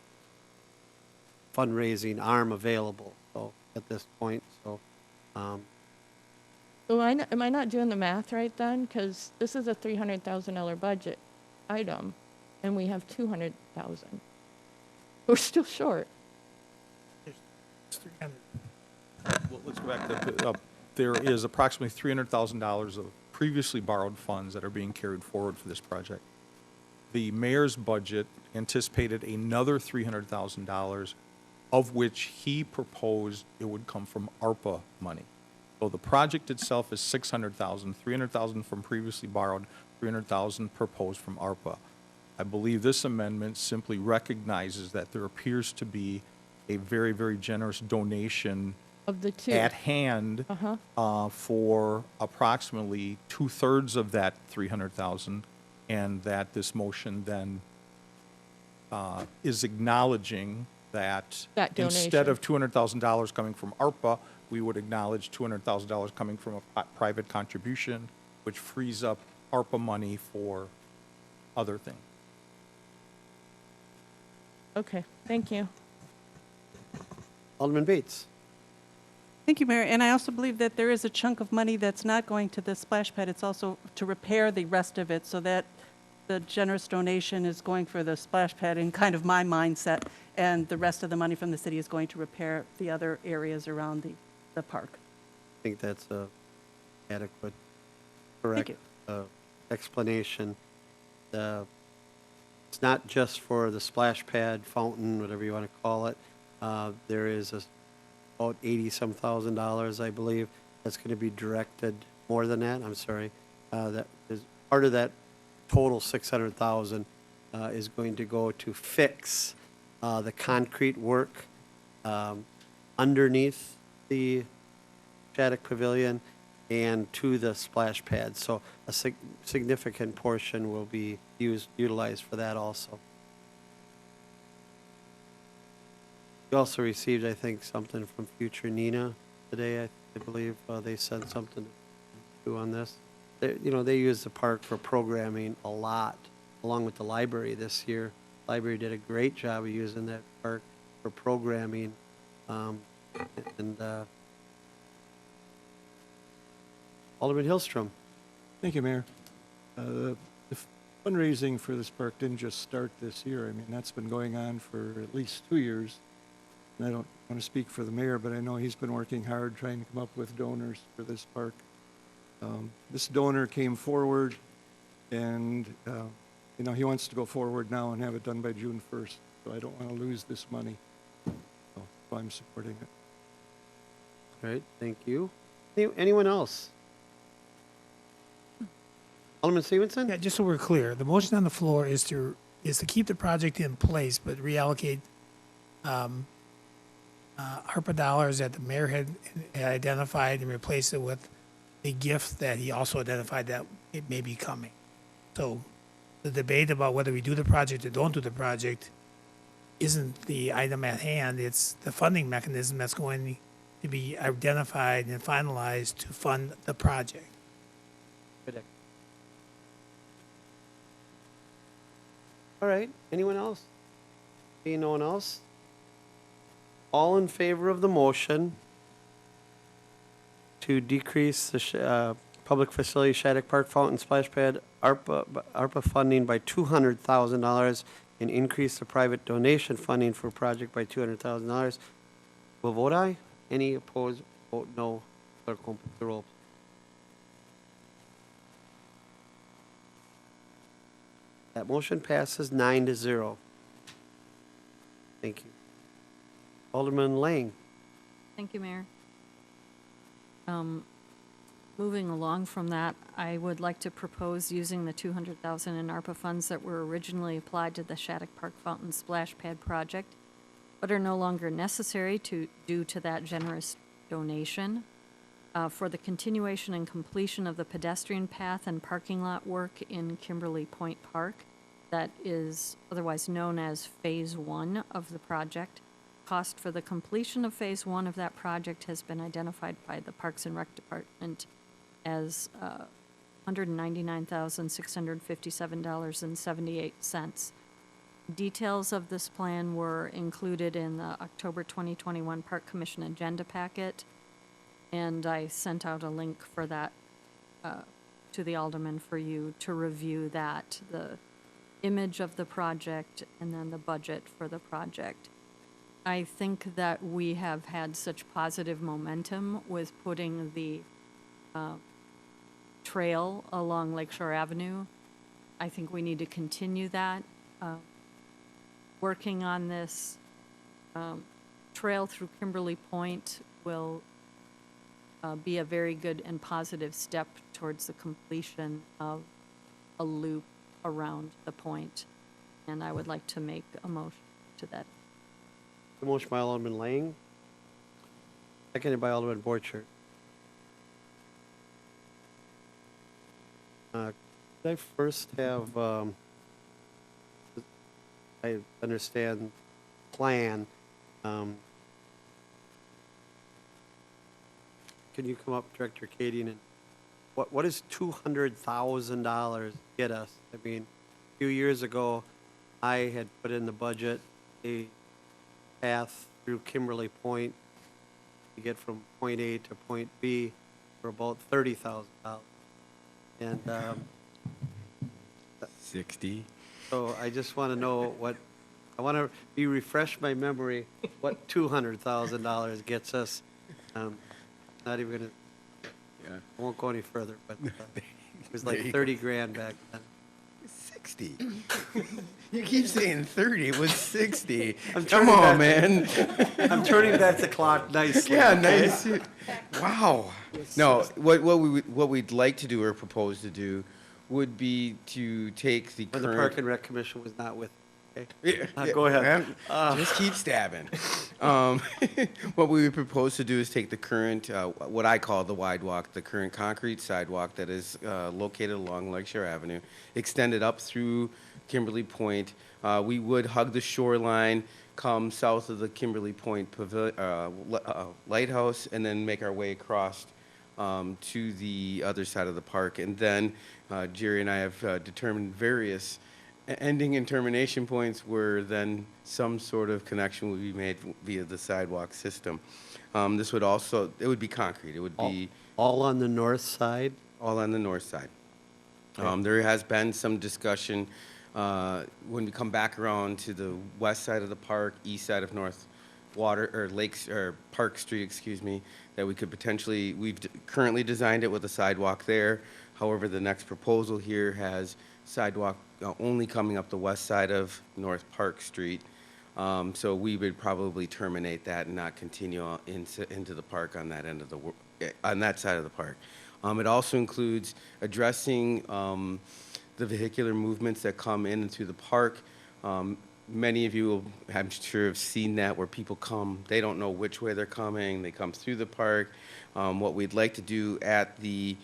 fundraising arm available, so, at this point, so, So am I not doing the math right then? Because this is a $300,000 budget item, and we have 200,000. We're still short. Well, let's go back to, there is approximately $300,000 of previously borrowed funds that are being carried forward for this project. The mayor's budget anticipated another $300,000, of which he proposed it would come from ARPA money. So the project itself is $600,000, $300,000 from previously borrowed, $300,000 proposed from ARPA. I believe this amendment simply recognizes that there appears to be a very, very generous donation Of the two. at hand for approximately 2/3 of that 300,000, and that this motion then is acknowledging that That instead donation. of $200,000 coming from ARPA, we would acknowledge $200,000 coming from a private contribution, which frees up ARPA money for other things. Okay, thank you. Alderman Bates. Thank you, Mayor. And I also believe that there is a chunk of money that's not going to the splash pad. It's also to repair the rest of it, so that the generous donation is going for the splash pad in kind of my mindset, and the rest of the money from the city is going to repair the other areas around the park. I think that's a adequate, correct explanation. It's not just for the splash pad, fountain, whatever you want to call it. There is about $80-some thousand, I believe, that's going to be directed more than that, I'm sorry. That is, part of that total 600,000 is going to go to fix the concrete work underneath the Shattuck Pavilion and to the splash pad. So a significant portion will be utilized for that also. We also received, I think, something from Future Neenah today. I believe they sent something to on this. They use the park for programming a lot, along with the library this year. Library did a great job of using that park for programming, Alderman Hillstrom. Thank you, Mayor. The fundraising for this park didn't just start this year. I mean, that's been going on for at least 2 years. And I don't want to speak for the mayor, but I know he's been working hard trying to come up with donors for this park. This donor came forward, and he wants to go forward now and have it done by June 1st. So I don't want to lose this money. So I'm supporting it. All right, thank you. Anyone else? Alderman Stevenson? Yeah, just so we're clear, the motion on the floor is to keep the project in place, but reallocate ARPA dollars that the mayor had identified and replace it with a gift that he also identified that it may be coming. So the debate about whether we do the project or don't do the project isn't the item at hand. It's the funding mechanism that's going to be identified and finalized to fund the project. All right, anyone else? Seeing no one else? All in favor of the motion to decrease the public facility Shattuck Park Fountain Splash Pad ARPA funding by $200,000 and increase the private donation funding for project by $200,000, will vote aye. Any opposed, vote no. Clerk will put the roll. That motion passes 9-0. Thank you. Alderman Lang. Thank you, Mayor. Moving along from that, I would like to propose using the $200,000 in ARPA funds that were originally applied to the Shattuck Park Fountain Splash Pad project, but are no longer necessary due to that generous donation, for the continuation and completion of the pedestrian path and parking lot work in Kimberly Point Park, that is otherwise known as Phase 1 of the project. Cost for the completion of Phase 1 of that project has been identified by the Parks and Rec Department as $199,657.78. Details of this plan were included in the October 2021 Park Commission agenda packet, and I sent out a link for that to the alderman for you to review that, the image of the project and then the budget for the project. I think that we have had such positive momentum with putting the trail along Lakeshore Avenue. I think we need to continue that. Working on this trail through Kimberly Point will be a very good and positive step towards the completion of a loop around the point, and I would like to make a motion to that. The motion by Alderman Lang, seconded by Alderman Borchert. Could I first have, I understand plan, can you come up, Director Cadian, and what does $200,000 get us? I mean, a few years ago, I had put in the budget a path through Kimberly Point to get from point A to point B for about $30,000. And 60. so I just want to know I want to refresh my memory, what $200,000 gets us. Not even going to, I won't go any further, but it was like 30 grand back then. 60. You keep saying 30, it was 60. I'm Come turning on, back- man. I'm turning back the clock nicely. Yeah, okay? nice. Wow. No, what we'd like to do or propose to do would be to take the When the current. Park and Rec Commission was not with. Okay. Yeah, Go ahead. man, just keep stabbing. What we would propose to do is take the current, what I call the wide walk, the current concrete sidewalk that is located along Lakeshore Avenue, extend it up through Kimberly Point. We would hug the shoreline, come south of the Kimberly Point Lighthouse, and then make our way across to the other side of the park. And then Jerry and I have determined various ending and termination points where then some sort of connection would be made via the sidewalk system. This would also, it would be concrete. It would be All on the north side? all on the north side. There has been some discussion when we come back around to the west side of the park, east side of Park Street, excuse me, that we could potentially, we've currently designed it with a sidewalk there. However, the next proposal here has sidewalk only coming up the west side of North Park Street. So we would probably terminate that and not continue into the park on that end of on that side of the park. It also includes addressing the vehicular movements that come in and through the park. Many of you, I'm sure, have seen that where people come, they don't know which way they're coming, they come through the park. What we'd like to do at the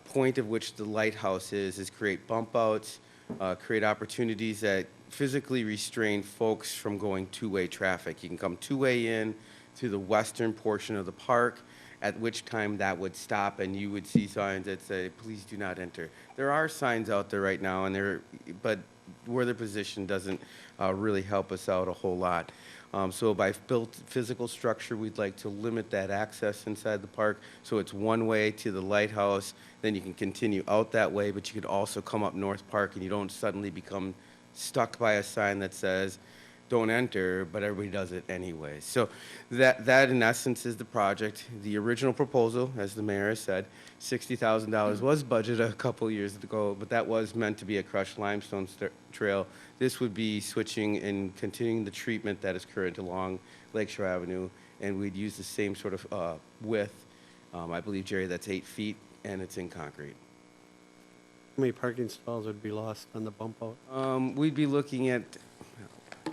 point of which the lighthouse is create bump outs, create opportunities that physically restrain folks from going two-way traffic. You can come two-way in through the western portion of the park, at which time that would stop and you would see signs that say, please do not enter. There are signs out there right now, but where they're positioned doesn't really help us out a whole lot. So by built physical structure, we'd like to limit that access inside the park. So it's one way to the lighthouse, then you can continue out that way, but you could also come up North Park and you don't suddenly become stuck by a sign that says, don't enter, but everybody does it anyway. So that in essence is the project. The original proposal, as the mayor has said, $60,000 was budgeted a couple years ago, but that was meant to be a crushed limestone trail. This would be switching and continuing the treatment that is current along Lakeshore Avenue, and we'd use the same sort of width. I believe, Jerry, that's 8 feet, and it's in concrete. How many parking stalls would be lost on the bump out? We'd be looking at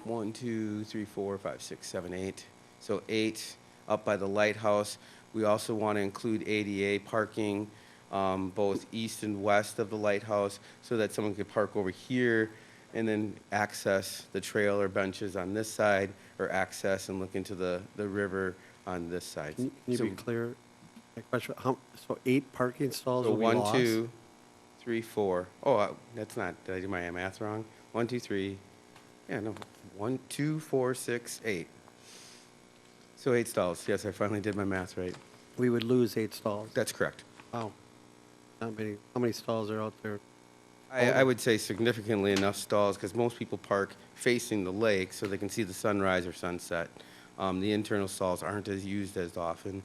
1, 2, 3, 4, 5, 6, 7, 8. So 8 up by the lighthouse. We also want to include ADA parking both east and west of the lighthouse so that someone could park over here and then access the trail or benches on this side, or access and look into the river on this side. Can you So- be clear? My question, so 8 parking stalls So will be 1, lost? 2, 3, 4. Oh, that's not, did I do my math wrong? 1, 2, 3. Yeah, no. 1, 2, 4, 6, 8. So 8 stalls. Yes, I finally did my math right. We would lose 8 stalls. That's correct. Wow. Not many. How many stalls are out there? I would say significantly enough stalls because most people park facing the lake so they can see the sunrise or sunset. The internal stalls aren't as used as often.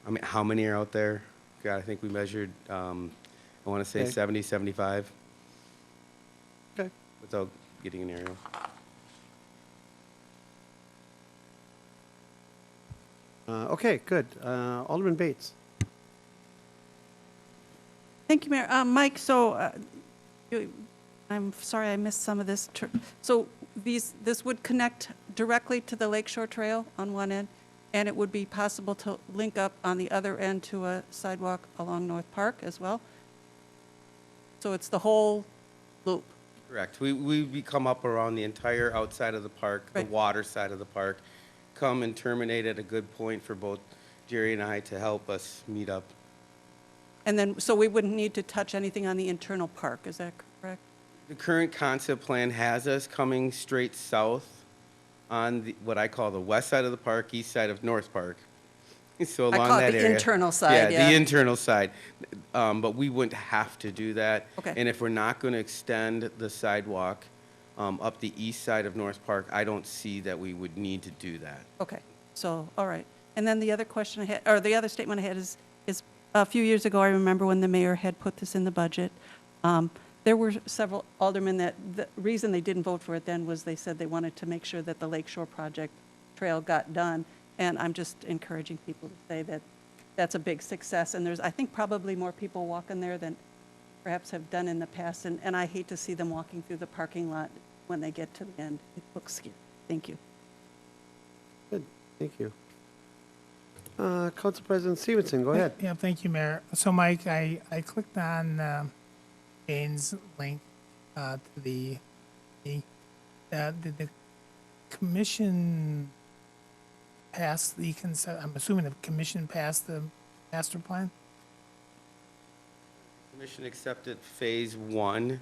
I mean, how many are out there? God, I think we measured, I want to say Okay. 70, 75. Okay. Without getting an aerial. Okay, good. Alderman Bates. Thank you, Mayor. Mike, so I'm sorry I missed some of this. So this would connect directly to the Lakeshore Trail on one end, and it would be possible to link up on the other end to a sidewalk along North Park as well? So it's the whole loop? Correct. We come up around the entire outside of the park, the Right. water side of the park, come and terminate at a good point for both Jerry and I to help us meet up. And then, so we wouldn't need to touch anything on the internal park, is that correct? The current concept plan has us coming straight south on what I call the west side of the park, east side of North Park. So I along call it that the area. internal side, yeah. The internal side. But we wouldn't have to do that. Okay. And if we're not going to extend the sidewalk up the east side of North Park, I don't see that we would need to do that. Okay, so, all right. And then the other question I had, or the other statement I had is a few years ago, I remember when the mayor had put this in the budget, There were several aldermen that, the reason they didn't vote for it then was they said they wanted to make sure that the Lakeshore Project Trail got done. And I'm just encouraging people to say that that's a big success. And there's, I think, probably more people walking there than perhaps have done in the past. And I hate to see them walking through the parking lot when they get to the end. It looks scary. Thank you. Good, thank you. Council President Stevenson, go ahead. Yeah, thank you, Mayor. So, Mike, I clicked on Jane's link to the did the commission pass the consent? I'm assuming the commission passed the master plan. Commission accepted phase 1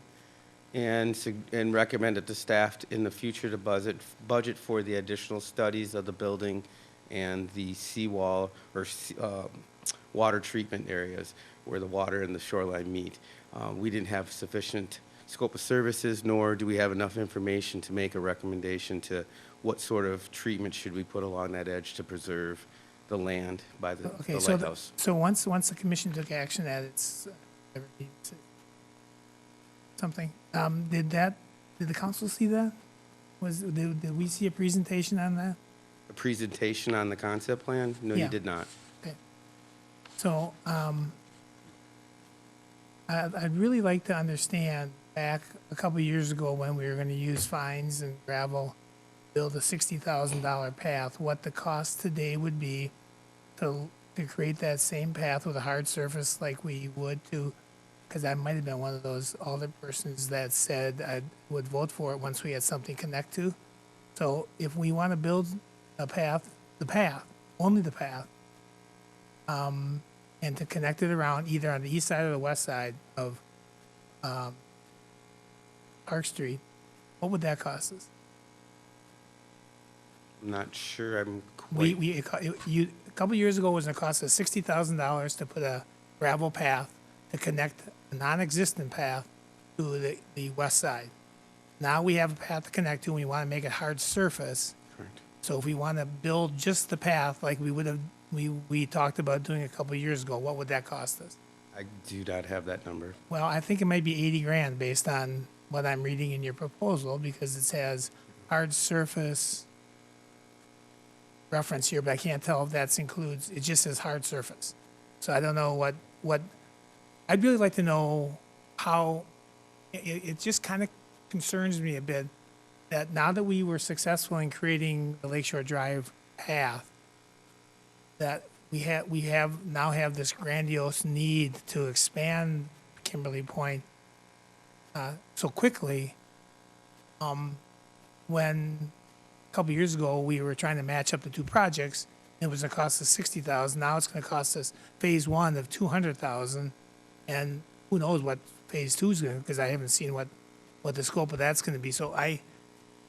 and recommended to staff in the future to budget for the additional studies of the building and the seawall or water treatment areas where the water and the shoreline meet. We didn't have sufficient scope of services, nor do we have enough information to make a recommendation to what sort of treatment should we put along that edge to preserve the land by the lighthouse. So once the commission took action at its something, did the council see that? Did we see a presentation on that? A presentation on the concept plan? No, Yeah. you did not. Okay. So, I'd really like to understand, back a couple of years ago when we were gonna use fines and gravel, build a $60,000 path, what the cost today would be to create that same path with a hard surface like we would to, because I might have been one of those alder persons that said I would vote for it once we had something to connect to. So if we want to build a path, only the path, and to connect it around either on the east side or the west side of Park Street, what would that cost us? I'm not sure I'm quite... A couple years ago, it was going to cost us $60,000 to put a gravel path to connect a non-existent path to the west side. Now we have a path to connect to, and we want to make it hard surface. Correct. So if we want to build just the path like we would have, we talked about doing a couple years ago, what would that cost us? I do not have that number. Well, I think it might be 80 grand based on what I'm reading in your proposal, because it says hard surface reference here, but I can't tell if that includes, it just says hard surface. So I don't know what I'd really like to know how, it just kind of concerns me a bit that now that we were successful in creating the Lakeshore Drive path, that we now have this grandiose need to expand Kimberly Point so quickly, when a couple years ago we were trying to match up the two projects. It was going to cost us $60,000. Now it's going to cost us phase 1 of $200,000, and who knows what phase 2 is going to, because I haven't seen what the scope of that's going to be. So I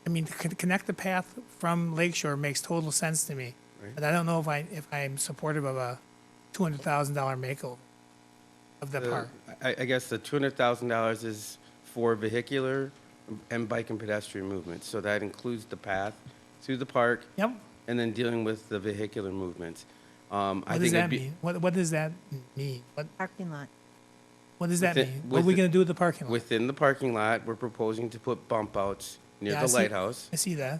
mean, to connect the path from Lakeshore makes total sense to me, Right. but I don't know if I'm supportive of a $200,000 makeover of the park. I guess the $200,000 is for vehicular and bike and pedestrian movement. So that includes the path through the park. Yep. And then dealing with the vehicular movements. What does that mean? What does that mean? Parking lot. What does that mean? What are we going to do with the parking lot? Within the parking lot, we're proposing to put bump outs near Yeah, the lighthouse. I see that.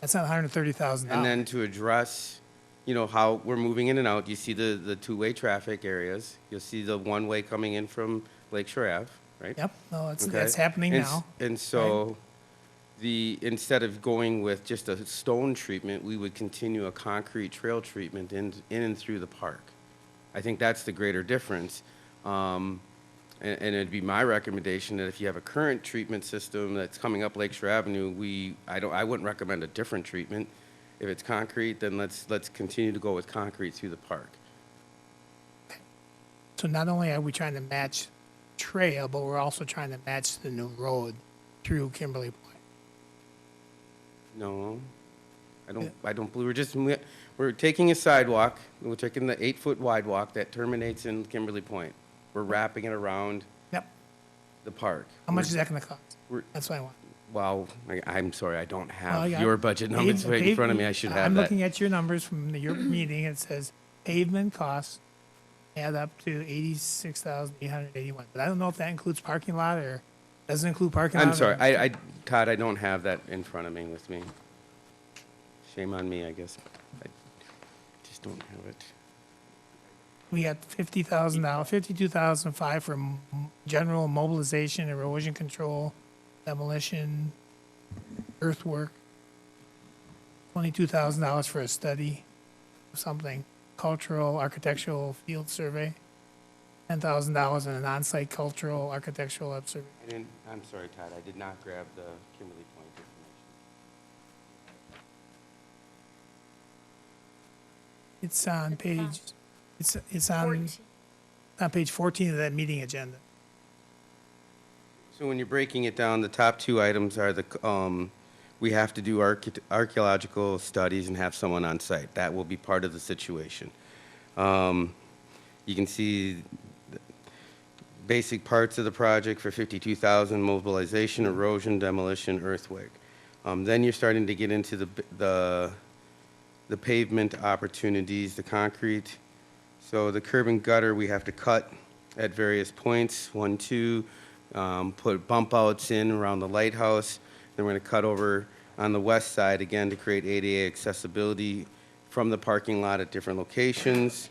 That's not $130,000. And then to address, how we're moving in and out, you see the two-way traffic areas. You'll see the one-way coming in from Lakeshore Ave, right? Yep, no, Okay. that's happening now. And so instead of going with just a stone treatment, we would continue a concrete trail treatment in and through the park. I think that's the greater difference. And it'd be my recommendation that if you have a current treatment system that's coming up Lakeshore Avenue, I wouldn't recommend a different treatment. If it's concrete, then let's continue to go with concrete through the park. So not only are we trying to match trail, but we're also trying to match the new road through Kimberly Point. No, I don't believe, we're taking a sidewalk, we're taking the 8-foot wide walk that terminates in Kimberly Point. We're wrapping it around the park. How much is that going to cost? That's what I want. Well, I'm sorry, I don't have Well, your budget numbers right in front of me. I should have I'm that. looking at your numbers from your meeting. It says pavement costs add up to $86,881. But I don't know if that includes parking lot or Doesn't include parking lot? I'm sorry, Todd, I don't have that in front of me with me. Shame on me, I guess. I just don't have it. We got $50,000, $52,005 for general mobilization, erosion control, demolition, earthwork. $22,000 for a study of something, cultural, architectural field survey. $10,000 in an on-site cultural, architectural observation. I'm sorry, Todd, I did not grab the Kimberly Point information. It's on page, it's on page 14 of that meeting agenda. So when you're breaking it down, the top two items are we have to do archaeological studies and have someone on site. That will be part of the situation. You can see the basic parts of the project for $52,000, mobilization, erosion, demolition, earthwork. Then you're starting to get into the pavement opportunities, the concrete. So the curb and gutter we have to cut at various points, 1, 2, put bump outs in around the lighthouse. Then we're going to cut over on the west side again to create ADA accessibility from the parking lot at different locations.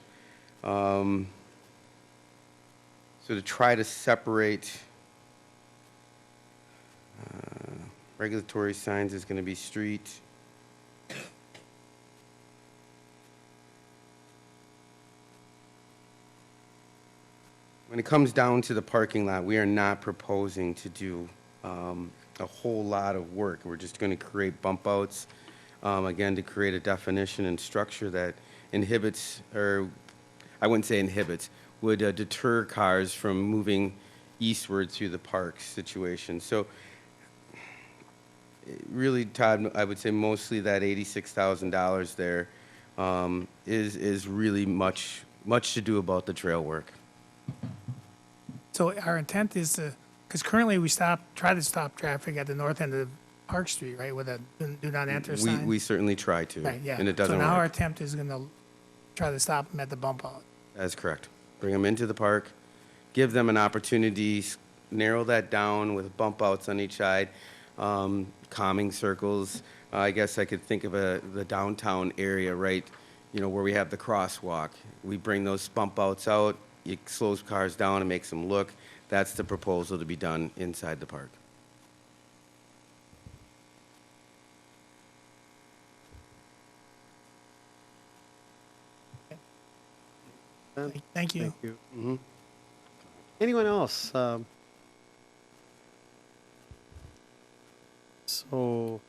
So to try to separate regulatory signs is going to be street. When it comes down to the parking lot, we are not proposing to do a whole lot of work. We're just going to create bump outs, again, to create a definition and structure that inhibits, or I wouldn't say inhibits, would deter cars from moving eastward through the park situation. So really, Todd, I would say mostly that $86,000 there is really much to do about the trail work. So our intent is to, because currently we try to stop traffic at the north end of Park Street, right, with a do not enter sign? We certainly try to, Right, yeah. and it doesn't So now our work. attempt is going to try to stop them at the bump out. That's correct. Bring them into the park, give them an opportunity, narrow that down with bump outs on each side, calming circles. I guess I could think of the downtown area, right, where we have the crosswalk. We bring those bump outs out, it slows cars down and makes them look. That's the proposal to be done inside the park. Thank you. Thank you. Mm-hmm. Anyone else? So,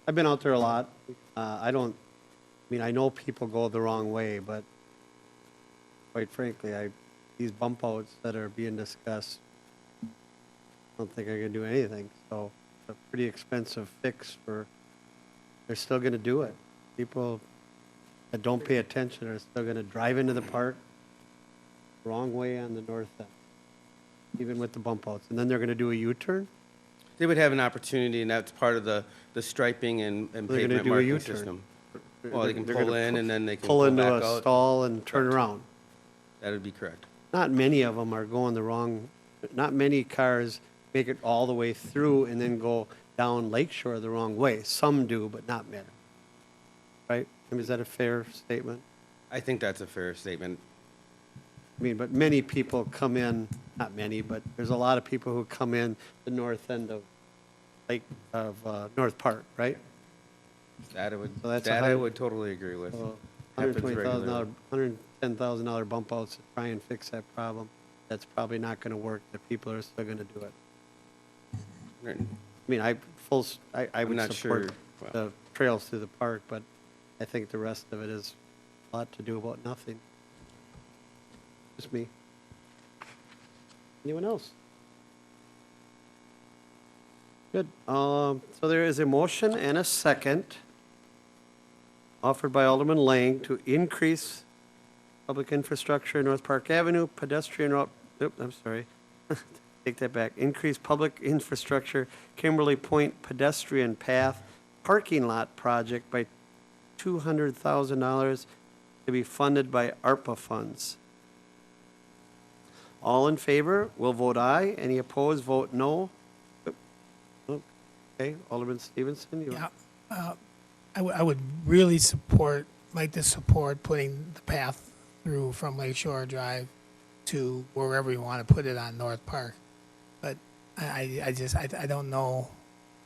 I've been out there a lot. I know people go the wrong way, but quite frankly, these bump outs that are being discussed, I don't think I can do anything. So, it's a pretty expensive fix they're still gonna do it. People that don't pay attention are still gonna drive into the park wrong way on the north end, even with the bump outs. And then they're gonna do a U-turn? They would have an opportunity, and that's part of the striping and They're gonna pavement do a marking U-turn. system. Well, they can They're pull gonna in, and then they can pull pull into back a out. stall and turn around. That would be correct. Not many of them are going the wrong, not many cars make it all the way through and then go down Lakeshore the wrong way. Some do, but not many. Right? I mean, is that a fair statement? I think that's a fair statement. I mean, but many people come in, not many, but there's a lot of people who come in the north end of North Park, right? That I would, So that's I would totally agree with. Happens regularly. $110,000 bump outs to try and fix that problem. That's probably not gonna work. The people are still gonna do it. I mean, I would not support sure. Well, the trails through the park, but I think the rest of it is a lot to do about nothing. Just me. Anyone else? Good. So there is a motion and a second offered by Alderman Lang to increase public infrastructure in North Park Avenue, pedestrian route, I'm sorry. Take that back. Increase public infrastructure, Kimberly Point pedestrian path parking lot project by $200,000 to be funded by ARPA funds. All in favor will vote aye. Any opposed, vote no. Okay, Alderman Stevenson, you. Yeah, I would really like to support putting the path through from Lake Shore Drive to wherever you want to put it on North Park. But I don't know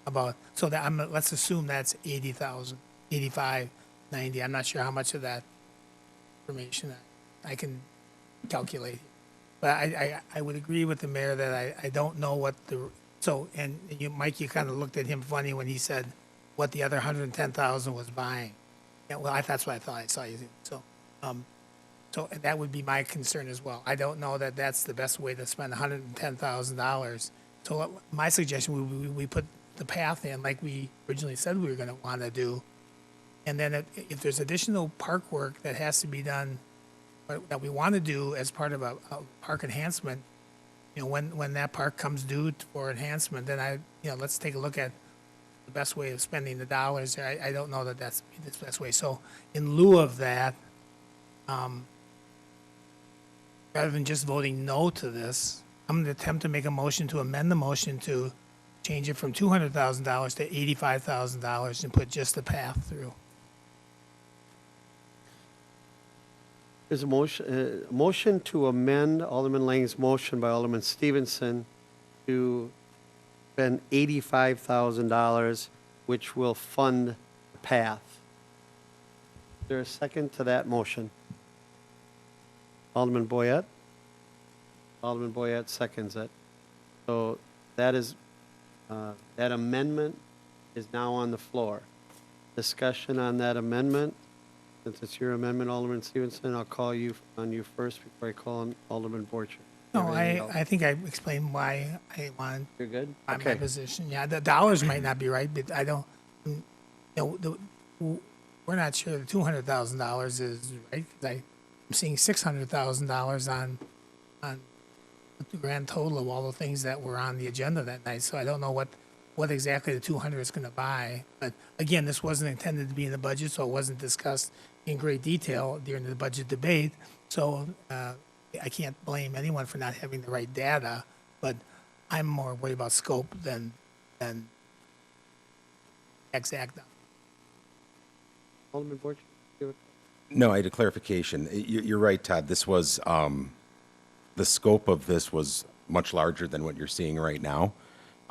about, so that let's assume that's 80,000, 85, 90. I'm not sure how much of that information I can calculate. But I would agree with the mayor that I don't know what and you, Mike, you kind of looked at him funny when he said what the other 110,000 was buying. Yeah, well, that's what I thought I saw you. So, so that would be my concern as well. I don't know that that's the best way to spend $110,000. So my suggestion would be we put the path in like we originally said we were going to want to do. And then if there's additional park work that has to be done, that we want to do as part of a park enhancement, when that park comes due for enhancement, then let's take a look at the best way of spending the dollars there. I don't know that that's the best way. So in lieu of that, rather than just voting no to this, I'm going to attempt to make a motion to amend the motion to change it from $200,000 to $85,000 and put just the path through. There's a motion to amend Alderman Lang's motion by Alderman Stevenson to spend $85,000, which will fund the path. Is there a second to that motion? Alderman Boyette? Alderman Boyette seconds it. So that is, that amendment is now on the floor. Discussion on that amendment. Since it's your amendment, Alderman Stevenson, I'll call you on you first before I call on Alderman Borcher. No, I think I explained why I wanted. You're good? My Okay. position. Yeah, the dollars might not be right, but I don't, we're not sure the $200,000 is right. 'Cause I'm seeing $600,000 on the grand total of all the things that were on the agenda that night. So I don't know what exactly the 200 is going to buy. But again, this wasn't intended to be in the budget, so it wasn't discussed in great detail during the budget debate. So I can't blame anyone for not having the right data, but I'm more worried about scope than exact. Alderman Borcher? No, I had a clarification. You're right, Todd. This was, the scope of this was much larger than what you're seeing right now.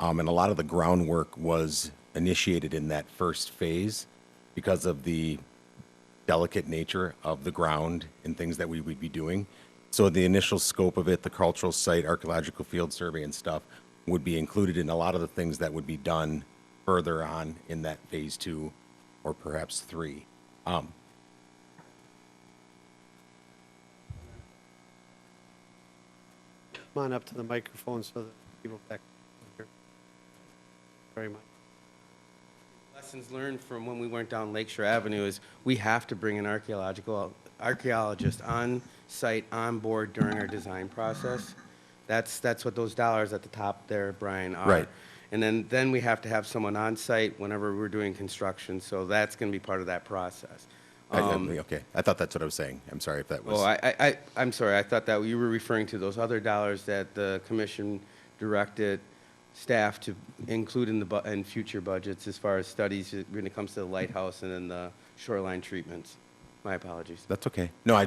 And a lot of the groundwork was initiated in that first phase because of the delicate nature of the ground and things that we would be doing. So the initial scope of it, the cultural site, archaeological field survey and stuff, would be included in a lot of the things that would be done further on in that phase 2 or perhaps 3. Come on up to the microphone so that people back here. Very much. Lessons learned from when we went down Lakeshore Avenue is we have to bring an archaeologist on site, on board during our design process. That's what those dollars at the top there, Brian, are. Right. And then we have to have someone on site whenever we're doing construction, so that's going to be part of that process. Okay, I thought that's what I was saying. I'm sorry if that was. Oh, I'm sorry. I thought that you were referring to those other dollars that the commission directed staff to include in future budgets as far as studies when it comes to the lighthouse and then the shoreline treatments. My apologies. That's okay. No,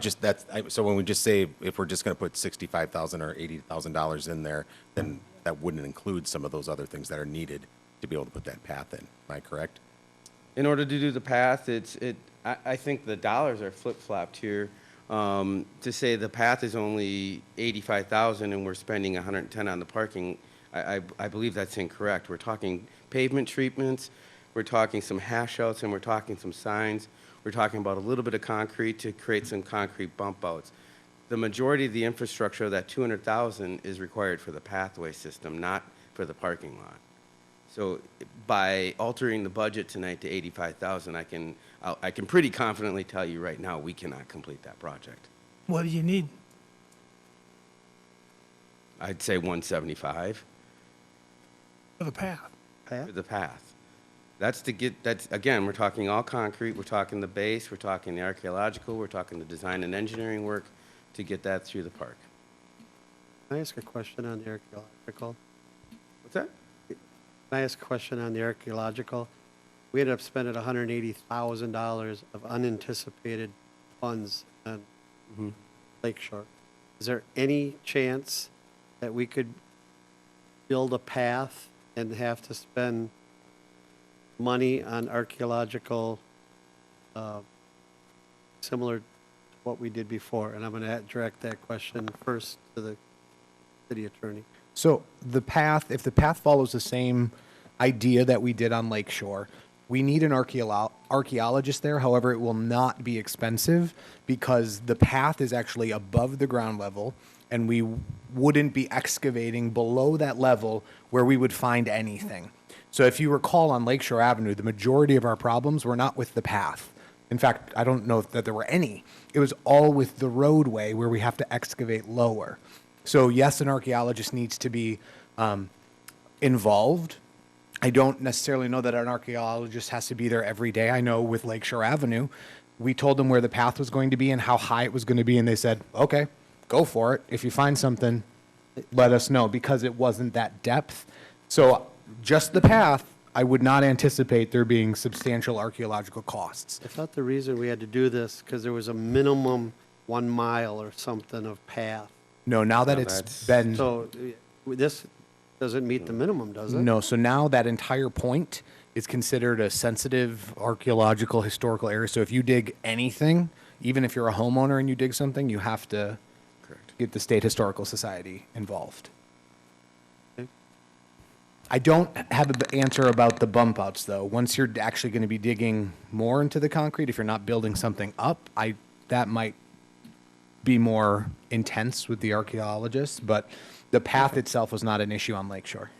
so when we just say, if we're just going to put $65,000 or $80,000 in there, then that wouldn't include some of those other things that are needed to be able to put that path in. Am I correct? In order to do the path, I think the dollars are flip-flopped here. To say the path is only 85,000 and we're spending 110 on the parking, I believe that's incorrect. We're talking pavement treatments, we're talking some hash outs, and we're talking some signs. We're talking about a little bit of concrete to create some concrete bump outs. The majority of the infrastructure of that 200,000 is required for the pathway system, not for the parking lot. So by altering the budget tonight to 85,000, I can pretty confidently tell you right now we cannot complete that project. What do you need? I'd say 175 For the path. for the path. That's again, we're talking all concrete, we're talking the base, we're talking the archaeological, we're talking the design and engineering work to get that through the park. Can I ask a question on the archaeological? What's that? Can I ask a question on the archaeological? We ended up spending $180,000 of unanticipated funds on Lakeshore. Is there any chance that we could build a path and have to spend money on archaeological similar to what we did before? And I'm going to direct that question first to the city attorney. So the path, if the path follows the same idea that we did on Lakeshore, we need an archaeologist there. However, it will not be expensive because the path is actually above the ground level, and we wouldn't be excavating below that level where we would find anything. So if you recall on Lakeshore Avenue, the majority of our problems were not with the path. In fact, I don't know that there were any. It was all with the roadway where we have to excavate lower. So yes, an archaeologist needs to be involved. I don't necessarily know that an archaeologist has to be there every day. I know with Lakeshore Avenue, we told them where the path was going to be and how high it was going to be, and they said, okay, go for it. If you find something, let us know, because it wasn't that depth. So just the path, I would not anticipate there being substantial archaeological costs. I thought the reason we had to do this because there was a minimum 1 mile or something of path. No, now that it's been... So this doesn't meet the minimum, does it? No, so now that entire point is considered a sensitive archaeological historical area. So if you dig anything, even if you're a homeowner and you dig something, you have to get the State Historical Society involved. Okay. I don't have an answer about the bump outs, though. Once you're actually going to be digging more into the concrete, if you're not building something up, that might be more intense with the archaeologists, but the path itself was not an issue on Lakeshore.